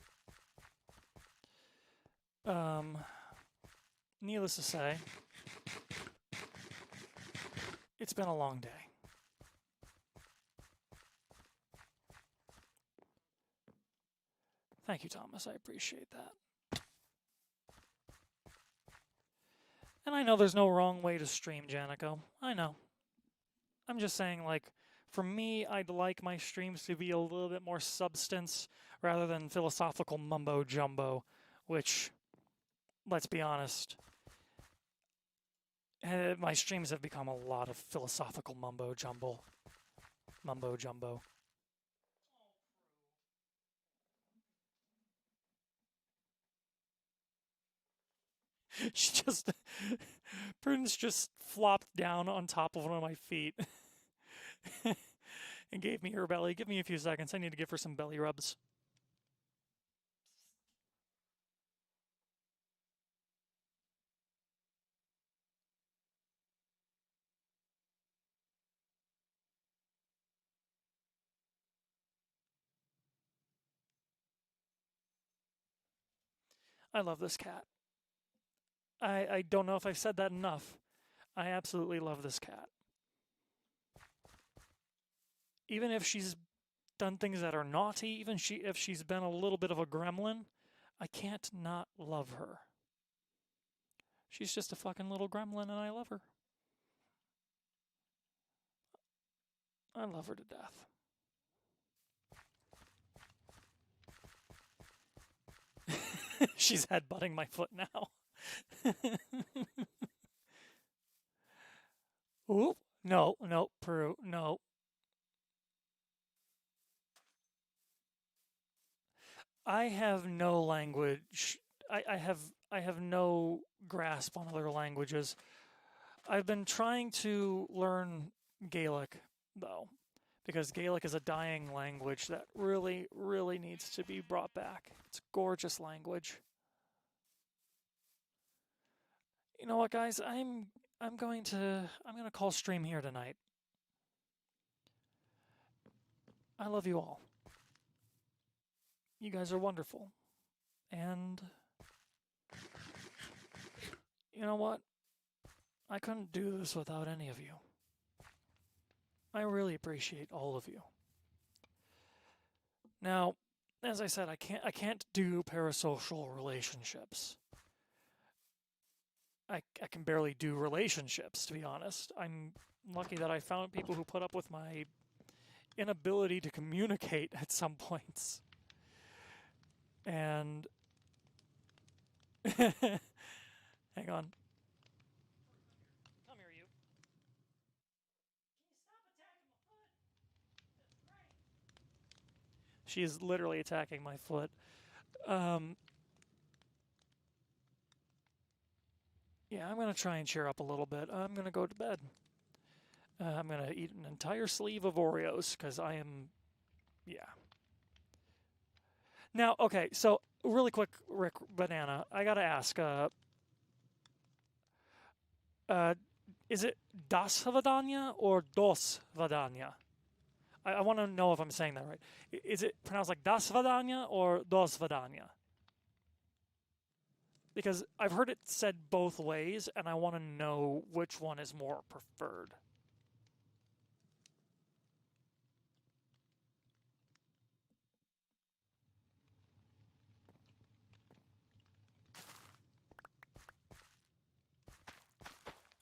Needless to say, it's been a long day. Thank you, Thomas. I appreciate that. And I know there's no wrong way to stream, Janico. I know. I'm just saying, like, for me, I'd like my streams to be a little bit more substance rather than philosophical mumbo-jumbo, which, let's be honest, my streams have become a lot of philosophical mumbo-jumbo. Mumbo-jumbo. Prudence just flopped down on top of one of my feet and gave me her belly. Give me a few seconds. I need to give her some belly rubs. I love this cat. I don't know if I've said that enough. I absolutely love this cat. Even if she's done things that are naughty, even if she's been a little bit of a gremlin, I can't not love her. She's just a fucking little gremlin and I love her. I love her to death. She's headbutting my foot now. Ooh, no, Peru, no. I have no language. I have no grasp on other languages. I've been trying to learn Gaelic though, because Gaelic is a dying language that really, really needs to be brought back. It's a gorgeous language. You know what, guys? I'm gonna call stream here tonight. I love you all. You guys are wonderful. And you know what? I couldn't do this without any of you. I really appreciate all of you. Now, as I said, I can't do parasocial relationships. I can barely do relationships, to be honest. I'm lucky that I found people who put up with my inability to communicate at some points. And hang on. Come here, you. Can you stop attacking my foot? That's great. She is literally attacking my foot. Yeah, I'm going to try and cheer up a little bit. I'm going to go to bed. I'm going to eat an entire sleeve of Oreos because I am, yeah. Now, okay, so really quick, Rick Banana, I got to ask, is it Das Vadanya or Dos Vadanya? I want to know if I'm saying that right. Is it pronounced like Das Vadanya or Dos Vadanya? Because I've heard it said both ways, and I want to know which one is more preferred.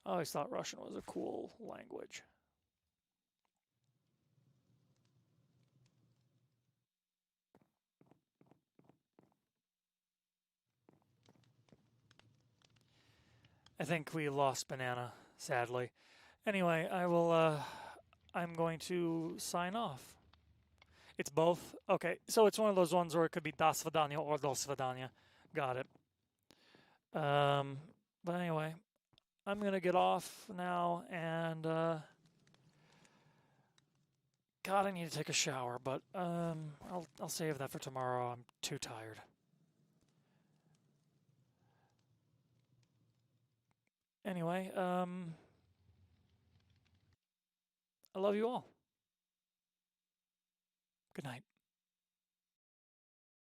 I always thought Russian was a cool language. I think we lost Banana, sadly. Anyway, I'm going to sign off. It's both? Okay, so it's one of those ones where it could be Das Vidania or Dos Vidania. Got it. But anyway, I'm going to get off now and, God, I need to take a shower, but, I'll save that for tomorrow. I'm too tired. Anyway, I love you all. Good night.